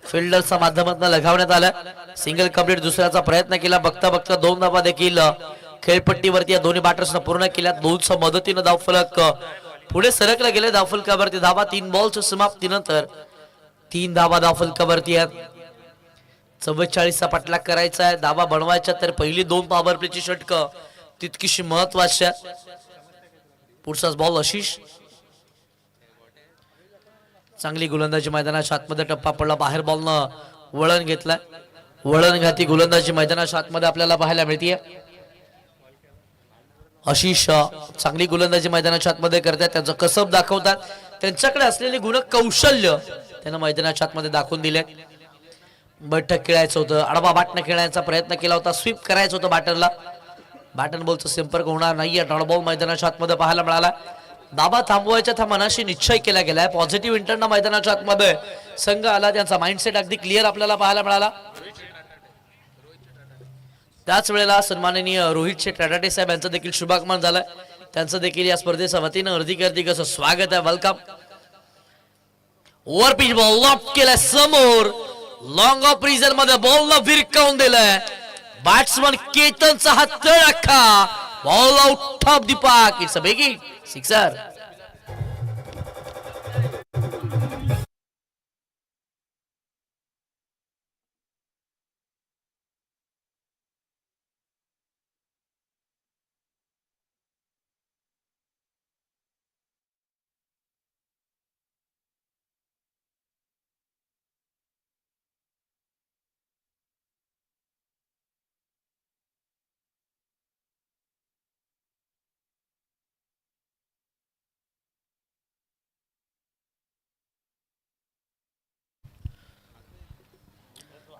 फिल्डरच्या माध्यमातून लगावण्यात आलं. सिंगल कंप्लीट दुसऱ्याचा प्रयत्न केला. बघता बघता दोन धावा देखील खेळपट्टीवरती या दोन्ही बॅटर्सनं पूर्ण केल्या. दोनच्या मदतीनं धावफलक पुढे सरकला गेले. धावफलकावरती धावा 3 बॉलच्या समाप्तीनंतर 3 धावा धावफलकावरती आहेत. 44चा पाठलाग करायचा आहे. धावा बनवायच्या तर पहिली 2 पॉवर प्लेची षटकं तितकीशी महत्वाची आहे. पुढचाच बॉल आशिष. चांगली गोलंदाजी मैदानाच्या आतमध्ये, टप्पा पडला, बाहेर बॉलनं वळण घेतलाय. वळण घाती गोलंदाजी मैदानाच्या आतमध्ये आपल्याला पाहायला मिळतीये. आशिष चांगली गोलंदाजी मैदानाच्या आतमध्ये करतात. त्यांचं कसब दाखवतात. त्यांच्याकडे असलेले गुण, कौशल्य त्यांना मैदानाच्या आतमध्ये दाखवून दिले. बैठक खेळायचं होतं, आडवा बाटनं खेळण्याचा प्रयत्न केला होता, स्वीप करायचं होतं बॅटरला. बॅटन बॉलचा संपर्क होणार नाहीये. डॉट बॉल मैदानाच्या आतमध्ये पाहायला मिळाला. दाबा थांबवायच्या त्या मनाशी निश्चय केला गेलाय. पॉझिटिव्ह इंटरना मैदानाच्या आतमध्ये संघ आला. त्यांचा माइंडसेट अगदी क्लिअर आपल्याला पाहायला मिळाला. त्याच वेळेला सन्माननीय रोहित शेठ रडाटे साहेब यांचं देखील शुभागमन झालंय. त्यांचं देखील या स्पर्धेच्या वतीनं हार्दिक असं स्वागत आहे, welcome. Over pitch ball lop केलाय समोर. लॉंग ऑफ रिझन मध्ये बॉलला विरकावून दिलाय. बॅट्समन केतनचा हात तळ अख्खा. Ball out of the park. It's a big hit, sixer.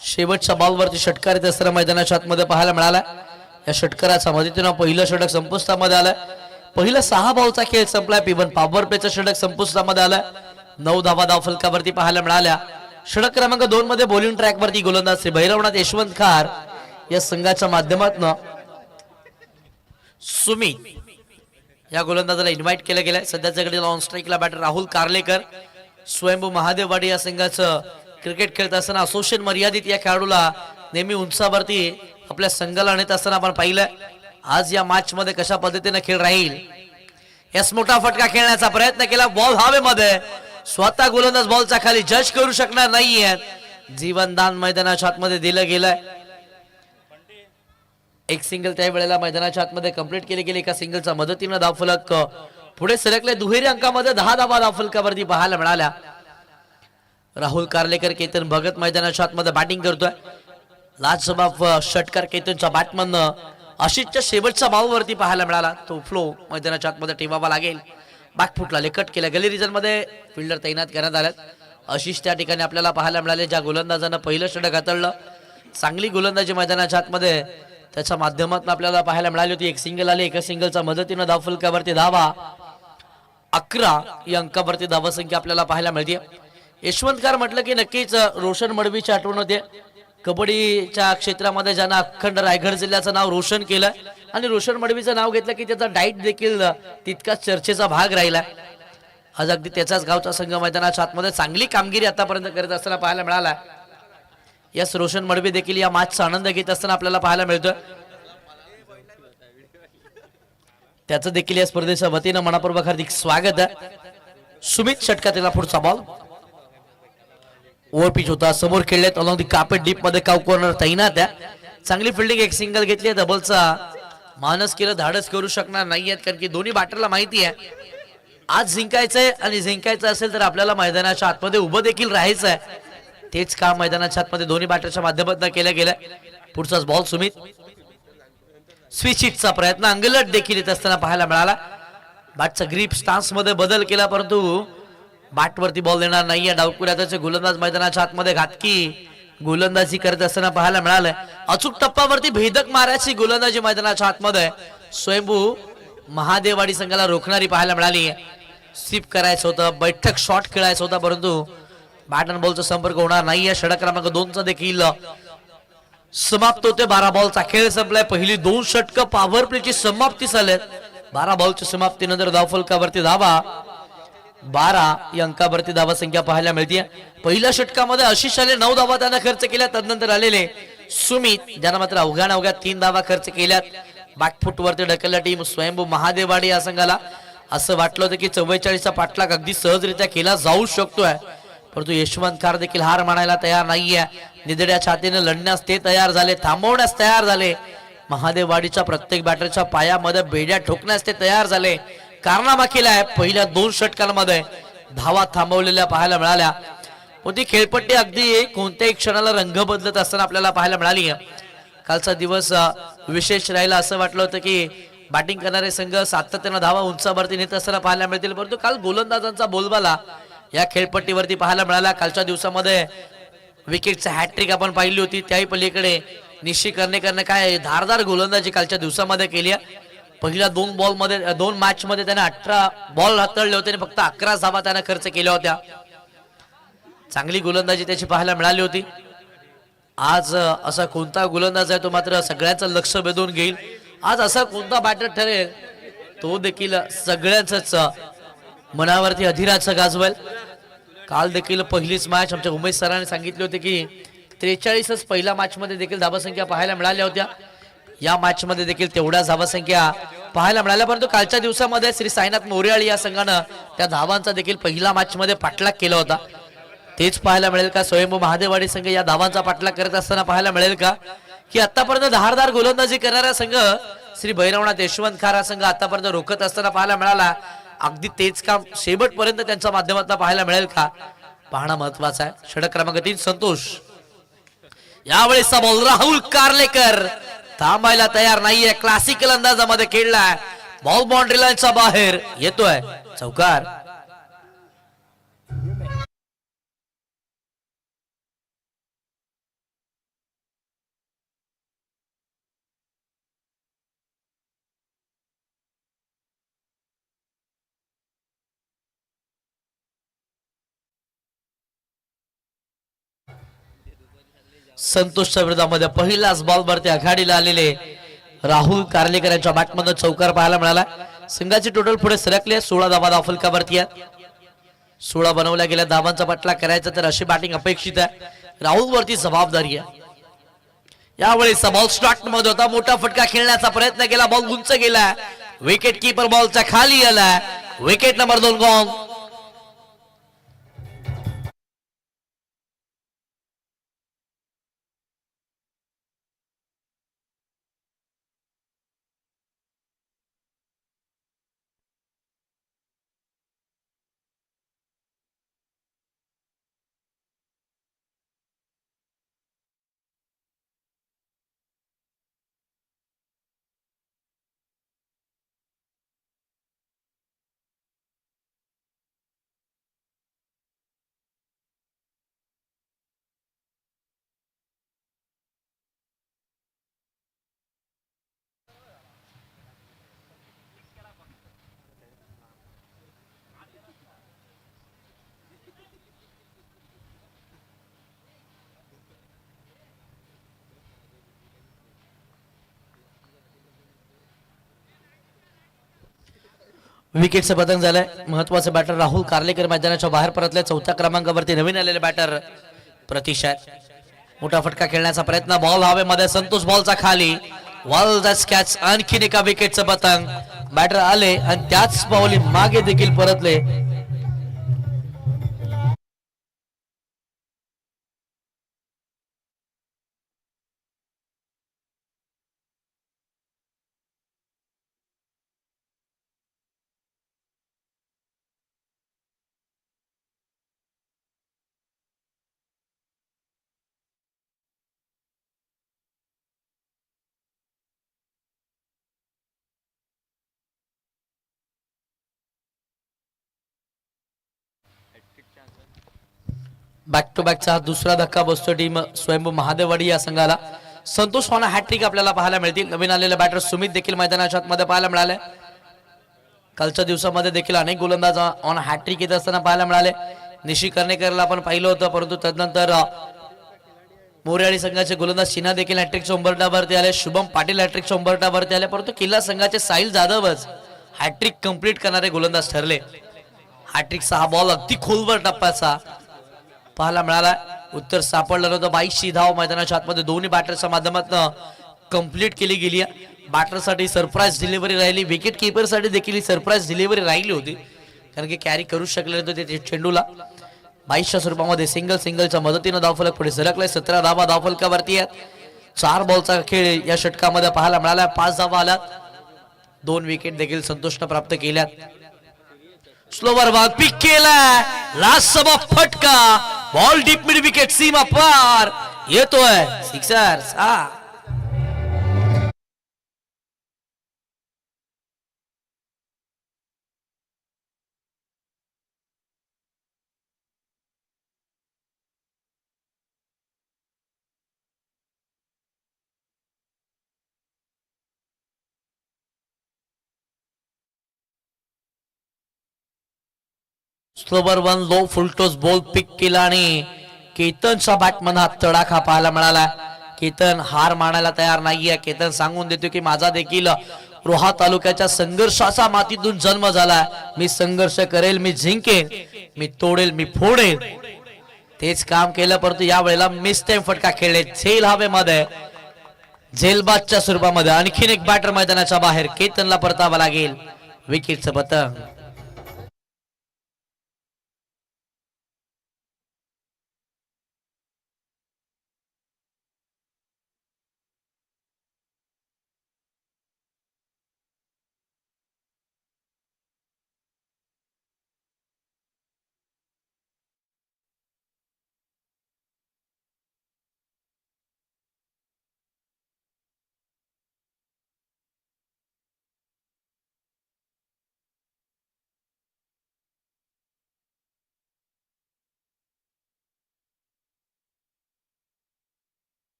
शेवटच्या बॉलवरती षटकार येत असताना मैदानाच्या आतमध्ये पाहायला मिळाला. या षटकाराच्या मदतीनं पहिलं षटक संपुष्टामध्ये आलं. पहिला 6 बॉलचा खेळ संपलाय. पिवन पॉवर प्लेचं षटक संपुष्टामध्ये आलं. 9 धावा धावफलकावरती पाहायला मिळाल्या. षटक क्रमांक 2 मध्ये बॉलिंग ट्रॅक वरती गोलंदाज श्री भैरवनाथ यशवंत खार या संघाच्या माध्यमातून सुमित या गोलंदाजाला इन्व्हाइट केलं गेलंय. सध्याच्याकडे ऑन स्ट्राईकला बॅटर राहुल कार्लेकर. स्वयंभू महादेववाडी या संघाचं क्रिकेट खेळत असताना असोसिएशन मर्यादित या खेळाडूला नेहमी उंचावरती आपल्या संघाला नेत असताना आपण पाहिलं. आज या मॅच मध्ये कशा पद्धतीने खेळ राहील यास मोठा फटका खेळण्याचा प्रयत्न केला. बॉल हवेमध्ये. स्वतः गोलंदाज बॉलचा खाली जज करू शकणार नाहीये. जीवनदान मैदानाच्या आतमध्ये दिलं गेलंय. एक सिंगल त्या वेळेला मैदानाच्या आतमध्ये कंप्लीट केले गेले. एका सिंगलच्या मदतीने धावफलक पुढे सरकले. दुहेरी अंकामध्ये 10 धावा धावफलकावरती पाहायला मिळाल्या. राहुल कार्लेकर केतन भगत मैदानाच्या आतमध्ये बॅटिंग करतोय. लाजवाब षटकार केतनच्या बॅटमधनं आशिषच्या शेवटच्या बॉलवरती पाहायला मिळाला. तो फ्लो मैदानाच्या आतमध्ये ठेवावा लागेल. बॅकफुटला लेकट केल्या. गली रिजन मध्ये फिल्डर तैनात करण्यात आल्यात. आशिष त्या ठिकाणी आपल्याला पाहायला मिळाले. ज्या गोलंदाजानं पहिलं षटक हाताळलं. चांगली गोलंदाजी मैदानाच्या आतमध्ये त्याच्या माध्यमातून आपल्याला पाहायला मिळाली होती. एक सिंगल आले. एका सिंगलच्या मदतीनं धावफलकावरती धावा 11 या अंकावरती धावसंख्या आपल्याला पाहायला मिळते. यशवंतकार म्हटलं की नक्कीच रोशन मडवीची आठवण होते. कबड्डीच्या क्षेत्रामध्ये ज्यानं अखंड रायगड जिल्ह्याचं नाव रोशन केलं आणि रोशन मडवीचं नाव घेतलं की त्याचा डाईट देखील तितकाच चर्चेचा भाग राहिला. आज अगदी त्याचाच गावचा संघ मैदानाच्या आतमध्ये चांगली कामगिरी आतापर्यंत करत असताना पाहायला मिळाला. यस रोशन मडवी देखील या मॅचचा आनंद घेत असताना आपल्याला पाहायला मिळतोय. त्याचं देखील या स्पर्धेच्या वतीनं मनापूर्वक हार्दिक स्वागत आहे. सुमित षटकातला पुढचा बॉल ओव्हर पिच होता. समोर खेळलेत अलॉंग दी कार्पेट डीप मध्ये काव कॉर्नर तैनात आहे. चांगली फिल्डिंग. एक सिंगल घेतली. डबलचा मानस केलं. धाडस करू शकणार नाहीयेत कारण की दोन्ही बॅटरला माहिती आहे आज जिंकायचंय आणि जिंकायचं असेल तर आपल्याला मैदानाच्या आतमध्ये उभं देखील राहायचं आहे. तेच काम मैदानाच्या आतमध्ये दोन्ही बॅटरच्या माध्यमातून केलं गेलं. पुढचाच बॉल सुमित. स्विच हिटचा प्रयत्न अंगलट देखील येत असताना पाहायला मिळाला. बॅटचा ग्रीप स्टान्स मध्ये बदल केला परंतु बॅटवरती बॉल देणार नाहीये. डावकुऱ्याचे गोलंदाज मैदानाच्या आतमध्ये घातकी गोलंदाजी करत असताना पाहायला मिळालंय. अचूक टप्प्यावरती भेदक मारायची गोलंदाजी मैदानाच्या आतमध्ये स्वयंभू महादेववाडी संघाला रोखणारी पाहायला मिळाली. स्वीप करायचं होतं. बैठक शॉट खेळायचा होता परंतु बॅट अँड बॉलचा संपर्क होणार नाहीये. षटक क्रमांक 2 चा देखील समाप्त होते. 12 बॉलचा खेळ संपलाय. पहिली 2 षटक पॉवर प्लेची समाप्ती झालेत. 12 बॉलच्या समाप्तीनंतर धावफलकावरती धावा 12 या अंकावरती धावा संख्या पाहायला मिळते. पहिल्या षटकामध्ये आशिषाने 9 धावा त्यानं खर्च केल्या. तदनंतर आलेले सुमित ज्यानं मात्र अवघ्या 3 धावा खर्च केल्यात. बॅकफुट वरती ढकलल्या टीम स्वयंभू महादेववाडी या संघाला. असं वाटलं होतं की 44चा पाठलाग अगदी सहजरित्या केला जाऊ शकतोय परंतु यशवंत खार देखील हार मानायला तयार नाहीये. निधड्या छातीने लढण्यास ते तयार झाले. थांबवण्यास तयार झाले. महादेववाडीच्या प्रत्येक बॅटरच्या पायामध्ये बेड्या ठोकण्यास ते तयार झाले. कारनामा केलाय. पहिल्या 2 षटकांमध्ये धावा थांबवलेल्या पाहायला मिळाल्या. ती खेळपट्टी अगदी कोणत्याही क्षणाला रंग बदलत असताना आपल्याला पाहायला मिळाली. कालचा दिवस विशेष राहिला. असं वाटलं होतं की बॅटिंग करणारे संघ सातत्यानं धावा उंचावरती नेत असताना पाहायला मिळतील परंतु काल गोलंदाजांचा बोलबाला या खेळपट्टीवरती पाहायला मिळाला. कालच्या दिवसामध्ये विकेटची हॅट्रिक आपण पाहिली होती. त्याही पलीकडे निश्चित करणे काय धारदार गोलंदाजी कालच्या दिवसामध्ये केली. पहिल्या 2 मॅच मध्ये त्याने 18 बॉल हाताळले होते आणि फक्त 11 धावा त्याने खर्च केल्या होत्या. चांगली गोलंदाजी त्याची पाहायला मिळाली होती. आज असा कोणता गोलंदाज आहे तो मात्र सगळ्यांचं लक्ष वेधून घेईल. आज असा कोणता बॅटर ठरेल तो देखील सगळ्यांच मनावरती अधिराचं गाजवेल. काल देखील पहिलीच मॅच आमच्या उमेश सरांनी सांगितले होते की 43च पहिल्या मॅच मध्ये देखील धावसंख्या पाहायला मिळाल्या होत्या. या मॅच मध्ये देखील तेवढ्याच धावसंख्या पाहायला मिळाल्या परंतु कालच्या दिवसामध्ये श्री साईनाथ मोरयाळी या संघानं त्या धावांचा देखील पहिल्या मॅच मध्ये पाठलाग केला होता. तेच पाहायला मिळेल का स्वयंभू महादेववाडी संघ या धावांचा पाठलाग करत असताना पाहायला मिळेल का की आतापर्यंत धारदार गोलंदाजी करणारा संघ श्री भैरवनाथ यशवंत खार संघ आतापर्यंत रोखत असताना पाहायला मिळाला. अगदी तेच काम शेवटपर्यंत त्यांच्या माध्यमातून पाहायला मिळेल का पाहणं महत्वाचं आहे. षटक क्रमांक 3 संतोष. यावेळेसचा बॉल राहुल कार्लेकर थांबायला तयार नाहीये. क्लासिकल अंदाजामध्ये खेळलाय. बॉल बाउंड्री लाईनच्या बाहेर येतोय. चौकार. संतोषच्या विरोधामध्ये पहिलाच बॉल वरती आघाडीला आलेले राहुल कार्लेकर यांच्या बॅटमधून चौकार पाहायला मिळाला. संघाची टोटल पुढे सरकले 16 धावा धावफलकावरती आहे. 16 बनवल्या गेल्या धावांचा पटला करायचा तर अशी बॅटिंग अपेक्षित आहे. राहुल वरती जबाबदारी आहे. यावेळेस बॉल स्टार्ट मध्ये होता, मोठा फटका खेळण्याचा प्रयत्न केला, बॉल उंच गेला, विकेट कीपर बॉलच्या खाली आला. Wicket number 2 gall. विकेटचं पतंग झालंय. महत्वाचे बॅटर राहुल कार्लेकर मैदानाच्या बाहेर परतले. 4थ्या क्रमांकावरती नवीन आलेले बॅटर प्रतीश आहेत. मोठा फटका खेळण्याचा प्रयत्न, बॉल हवेमध्ये, संतोष बॉलचा खाली, वॉल कॅच. आणखीन एका विकेटचं पतंग. बॅटर आले आणि त्याच पावली मागे देखील परतले. बॅक टू बॅकचा दुसरा धक्का बसतो टीम स्वयंभू महादेववाडी या संघाला. संतोष होणा हॅट्रिक आपल्याला पाहायला मिळतील. नवीन आलेले बॅटर सुमित देखील मैदानाच्या आतमध्ये पाहायला मिळाले. कालच्या दिवसामध्ये देखील अनेक गोलंदाज ऑन हॅट्रिक येत असताना पाहायला मिळाले. निशी कर्णेकरला आपण पाहिलं होतं, परंतु तदनंतर मोरयाळी संघाचे गोलंदाज सिन्हा देखील हॅट्रिकच्या उंबरठ्यावरती आले. शुभम पाटील हॅट्रिकच्या उंबरठ्यावरती आले, परंतु किल्ला संघाचे साहिल जाधवच हॅट्रिक कंप्लीट करणारे गोलंदाज ठरले. हॅट्रिकचा हा बॉल अगदी खोलवर टप्प्याचा पाहायला मिळाला. उत्तर सापडलं नव्हतं. 22 धाव मैदानाच्या आतमध्ये दोन्ही बॅटरच्या माध्यमातून कंप्लीट केली गेली. बॅटरसाठी सरप्राईज डिलिव्हरी राहिली, विकेट किपरसाठी देखील सरप्राईज डिलिव्हरी राहिली होती, कारण की कॅरी करू शकले नव्हते ते चेंडूला. 22च्या स्वरूपामध्ये सिंगलच्या मदतीनं धावफलक पुढे सरकलाय. 17 धावा धावफलकावरती आहेत. 4 बॉलचा खेळ या षटकामध्ये पाहायला मिळाला. 5 धावा आल्या. 2 विकेट देखील संतोषनं प्राप्त केल्यात. स्लोवर बॉल पिक केला, लास्ट फटका, बॉल डीप मिड विकेट, सीमा पार येतोय, sixer. Slower 1 low full toss ball pick केला आणि केतनच्या बॅटमन हा तडाखा पाहायला मिळाला. केतन हार मानायला तयार नाहीये. केतन सांगून देतो की माझा देखील रोहा तालुक्याच्या संघर्षाचा मातीतून जन्म झाला. मी संघर्ष करेल, मी जिंकेन, मी तोडेल, मी फोडेल. तेच काम केलं, परंतु या वेळेला मिस टाइम फटका खेळले. झेल हवेमध्ये, झेलबादच्या स्वरूपामध्ये. आणखीन एक बॅटर मैदानाच्या बाहेर. केतनला परतावा लागेल. विकेटचं पतंग.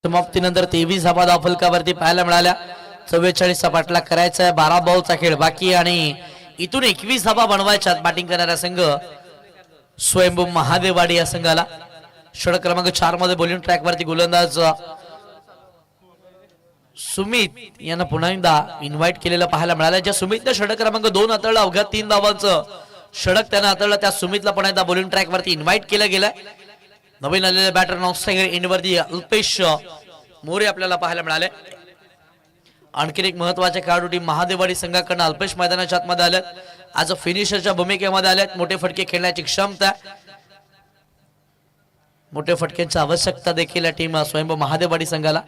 समाप्तीनंतर 23 धावा धावफलकावरती पाहायला मिळाल्या. 44 सपाटला करायचा आहे. 12 बॉलचा खेळ बाकी आणि इथून 21 धावा बनवायच्यात. बॅटिंग करणारा संघ स्वयंभू महादेववाडी या संघाला. षटक क्रमांक 4 मध्ये बॉलिंग ट्रॅक वरती गोलंदाज सुमित यांना पुन्हा एकदा इन्व्हाइट केलेलं पाहायला मिळालं. ज्या सुमितने षटक क्रमांक 2 हाताळलं, अवघ्या 3 धावांचं षटक त्यानं हाताळलं, त्या सुमितला पुन्हा एकदा बॉलिंग ट्रॅक वरती इन्व्हाइट केलं गेलं. नवीन आलेले बॅटर नॉनस्ट्रायकर इंडवरती अल्पेश मोरे आपल्याला पाहायला मिळाले. आणखी एक महत्वाचे खेळाडू टीम महादेववाडी संघाकडून अल्पेश मैदानाच्या आतमध्ये आलेत. आज फिनिशरच्या भूमिकेमध्ये आलेत. मोठे फटके खेळण्याची क्षमता, मोठे फटक्यांची आवश्यकता देखील या टीम स्वयंभू महादेववाडी संघाला.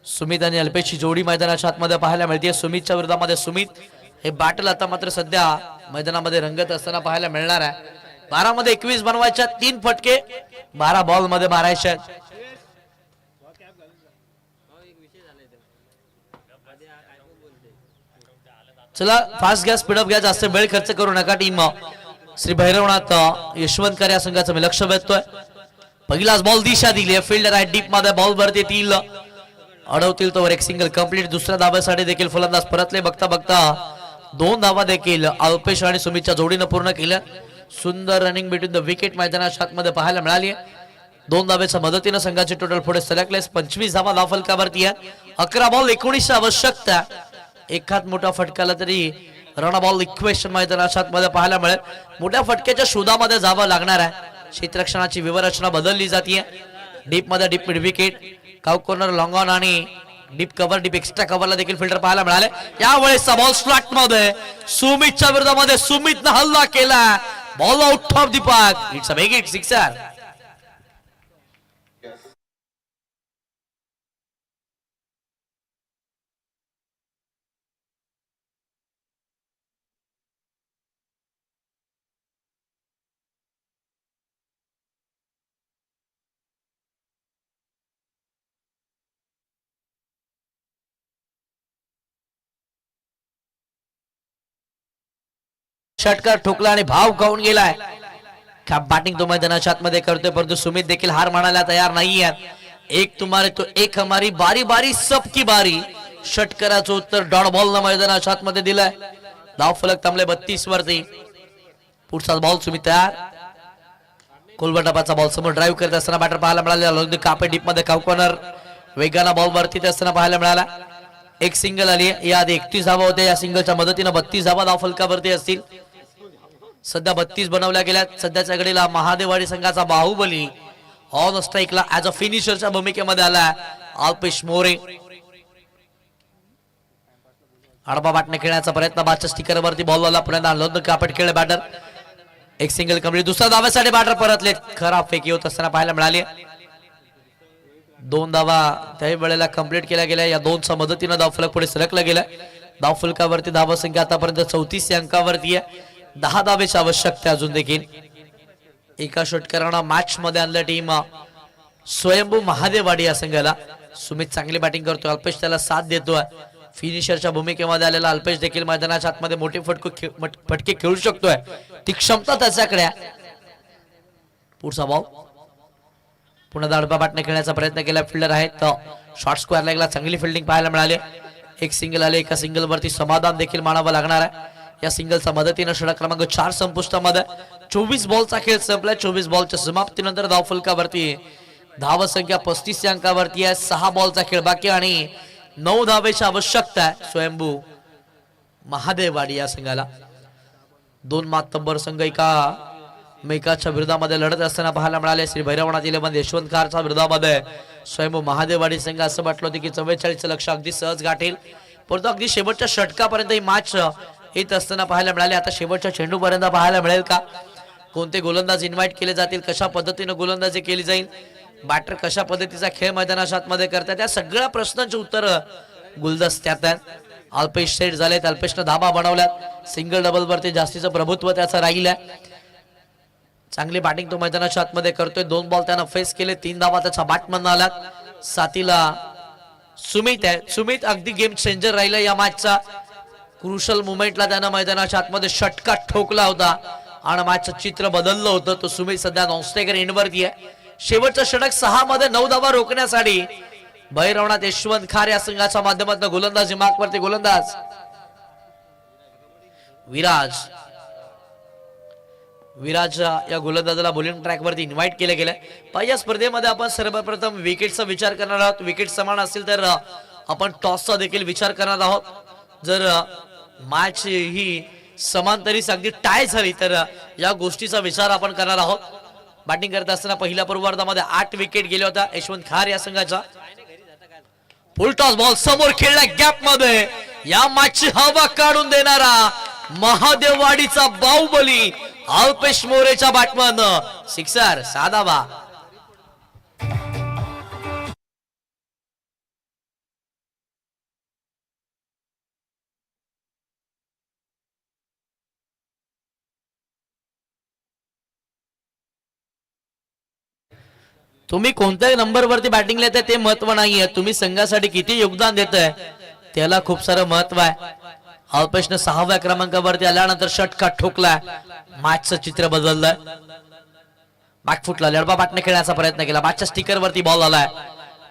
सुमित आणि अल्पेशची जोडी मैदानाच्या आतमध्ये पाहायला मिळते. सुमितच्या विरोधामध्ये सुमित हे बॅटल आता मात्र सध्या मैदानामध्ये रंगत असताना पाहायला मिळणार आहे. 12 मध्ये 21 बनवायच्या, 3 फटके 12 बॉल मध्ये मारायचे. चला फास्ट घ्या, स्पीडअप घ्या, जास्त वेळ खर्च करू नका. टीम श्री भैरवनाथ यशवंतकर या संघाचा मी लक्ष वेधतोय. पहिलाच बॉल दिशा दिली, फिल्डर आहे डीप मध्ये, बॉल वरती येतील, अडवतील तो एक सिंगल कंप्लीट. दुसऱ्या धाब्यासाठी देखील फलंदाज परतले. बघता बघता 2 धावा देखील अल्पेश आणि सुमितच्या जोडीनं पूर्ण केल्या. सुंदर रनिंग बिटवीन द विकेट मैदानाच्या आतमध्ये पाहायला मिळाली. 2 धाब्याच्या मदतीनं संघाचे टोटल पुढे सरकले. 25 धावा धावफलकावरती आहे. 11 बॉल 19 आवश्यकता. एखाद मोठा फटकाला तरी रन बॉल इक्वेशन मैदानाच्या आतमध्ये पाहायला मिळेल. मोठ्या फटक्याच्या शोधामध्ये जावं लागणार आहे. क्षेत्ररक्षणाची विवरचना बदलली जाते. डीप मध्ये deep mid wicket, cow corner, long on आणि डीप कव्हर, डीप एक्स्ट्रा कव्हरला देखील फिल्डर पाहायला मिळाले. यावेळेस बॉल स्लॉट मध्ये सुमितच्या विरोधामध्ये सुमितनं हल्ला केला. Ball out of the park. It's a big hit, sixer. षटकार ठोकला आणि भाव खाऊन गेलाय. बॅटिंग तो मैदानाच्या आतमध्ये करतोय, परंतु सुमित देखील हार मानायला तयार नाहीये. एक तुम्हारे तो एक हमारी, बारी बारी सबकी बारी. षटकाराचं उत्तर डॉट बॉल न मैदानाच्या आतमध्ये दिलंय. धाव फलक थांबले 32 वरती. पुढचा बॉल सुमित तयार. कोलबटापाचा बॉल समोर ड्राईव्ह करत असताना बॅटर पाहायला मिळाला. कापे डीप मध्ये काउ कॉर्नर, वेगाना बॉल वरती असताना पाहायला मिळाला. एक सिंगल आली. या आधी 31 धावा होत्या. या सिंगलच्या मदतीनं 32 धावा धाव फलकावरती असतील. सध्या 32 बनवल्या गेल्या. सध्याच्या घडीला महादेववाडी संघाचा बाहुबली ऑन स्ट्राईकला ऍज अ फिनिशरच्या भूमिकेमध्ये आला अल्पेश मोरे. आडबा बॅटने खेळण्याचा प्रयत्न, बाच्या स्टिकर वरती बॉल आला. पुन्हा कापट खेळ बॅटर. एक सिंगल कंप्लीट. दुसऱ्या धाव्यासाठी बॅटर परतले. खराब फेकी होत असताना पाहायला मिळाली. 2 धावा त्याही वेळेला कंप्लीट केल्या गेल्या. या 2च्या मदतीनं धावफलक पुढे सरकलं गेलं. धावफलकावरती धावा संख्या आतापर्यंत 34 या अंकावरती आहे. 10 धावेची आवश्यकता अजून देखील. एका षटकारानं मॅच मध्ये आणलं टीम स्वयंभू महादेववाडी या संघाला. सुमित चांगली बॅटिंग करतोय, अल्पेश त्याला साथ देतोय. फिनिशरच्या भूमिकेमध्ये आलेला अल्पेश देखील मैदानाच्या आतमध्ये मोठे फटके खेळू शकतोय. ती क्षमता त्याच्याकडे. पुढचा बॉल पुन्हा दाडपा बॅटने खेळण्याचा प्रयत्न केला. फिल्डर आहेत शॉर्ट स्क्वेअर लेगला चांगली फिल्डिंग पाहायला मिळाली. एक सिंगल आले. एका सिंगल वरती समाधान देखील मानावं लागणार आहे. या सिंगलच्या मदतीनं षटक क्रमांक 4 संपुष्टामध्ये. 24 बॉलचा खेळ संपलाय. 24 बॉलच्या समाप्तीनंतर धावफलकावरती धाव संख्या 35 अंकावरती आहे. 6 बॉलचा खेळ बाकी आणि 9 धावेची आवश्यकता आहे स्वयंभू महादेववाडी या संघाला. 2 मातब्बर संघ एकाच्या विरोधामध्ये लढत असताना पाहायला मिळाले. श्री भैरवनाथ इलेव्हन यशवंतकारच्या विरोधामध्ये स्वयंभू महादेववाडी संघ असं वाटलं होतं की 44 लक्ष अगदी सहज गाठेल, परंतु अगदी शेवटच्या षटकापर्यंत ही मॅच येत असताना पाहायला मिळाले. आता शेवटच्या चेंडूपर्यंत पाहायला मिळेल का, कोणते गोलंदाज इन्व्हाइट केले जातील, कशा पद्धतीने गोलंदाजी केली जाईल, बॅटर कशा पद्धतीचा खेळ मैदानाच्या आतमध्ये करतात, या सगळ्या प्रश्नांची उत्तर गुलदस्त्यात आहेत. अल्पेश सेट झालेत. अल्पेशनं धाबा बनवल्यात. सिंगल डबल वरती जास्तीचं प्रभुत्व त्याचं राहिलंय. चांगली बॅटिंग तो मैदानाच्या आतमध्ये करतोय. 2 बॉल त्यानं फेस केले. 3 धावा त्याचा बॅटमन आलात. साथीला सुमित आहे. सुमित अगदी गेम चेंजर राहिला या मॅचचा. क्रुशल मुवमेंटला त्यानं मैदानाच्या आतमध्ये षटका ठोकला होता आणि मॅचचं चित्र बदललं होतं. तो सुमित सध्या नॉनस्ट्रायकर एंडवरती आहे. शेवटचं षटक 6 मध्ये 9 धावा रोखण्यासाठी भैरवनाथ यशवंत खार या संघाच्या माध्यमातून गोलंदाजी मार्कवरती गोलंदाज विराज या गोलंदाजाला बॉलिंग ट्रॅक वरती इन्व्हाइट केले गेले. या स्पर्धेमध्ये आपण सर्वप्रथम विकेटचा विचार करणार आहोत. विकेट समान असतील तर आपण टॉसचा देखील विचार करणार आहोत. जर मॅच ही समांतरी अगदी टाय झाली तर या गोष्टीचा विचार आपण करणार आहोत. बॅटिंग करत असताना पहिल्या पूर्वार्धामध्ये 8 विकेट गेल्या होत्या यशवंत खार या संघाचा. फुल टॉस बॉल समोर खेळला गॅप मध्ये. या मॅचची हवा काढून देणारा महादेववाडीचा बाहुबली अल्पेश मोरेच्या बॅटमन सिक्सर साधा बा. तुम्ही कोणत्या नंबर वरती बॅटिंग येते ते महत्व नाहीये, तुम्ही संघासाठी किती योगदान देताय त्याला खूप सारं महत्व आहे. अल्पेशने 6व्या क्रमांकावरती आल्यानंतर षटकार ठोकलाय. मॅचचं चित्र बदललंय. बॅकफुटला लढबा बॅटने खेळण्याचा प्रयत्न केला. मॅचच्या स्टिकर वरती बॉल आलाय.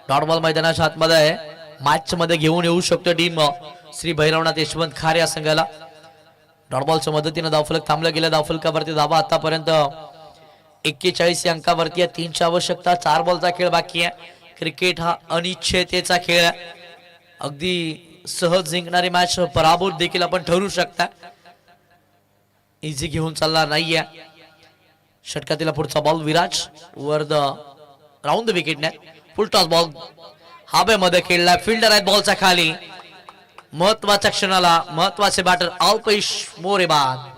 डॉट बॉल मैदानाच्या आतमध्ये मॅच मध्ये घेऊन येऊ शकतो टीम श्री भैरवनाथ यशवंत खार या संघाला. डॉट बॉलच्या मदतीने धावफलक थांबलं गेलं. धावफलकावरती धावा आतापर्यंत 41 या अंकावरती आहे. 3ची आवश्यकता. 4 बॉलचा खेळ बाकी आहे. क्रिकेट हा अनिश्चिततेचा खेळ आहे. अगदी सहज जिंकणारी मॅच पराभूत देखील आपण ठरू शकता. इझी घेऊन चालणार नाहीये. षटकातील पुढचा ball Viraj were the round the wicket net. Full toss ball हवेमध्ये खेळला. फिल्डर आहेत बॉलच्या खाली. महत्वाच्या क्षणाला महत्वाचे बॅटर अल्पेश मोरे बाद.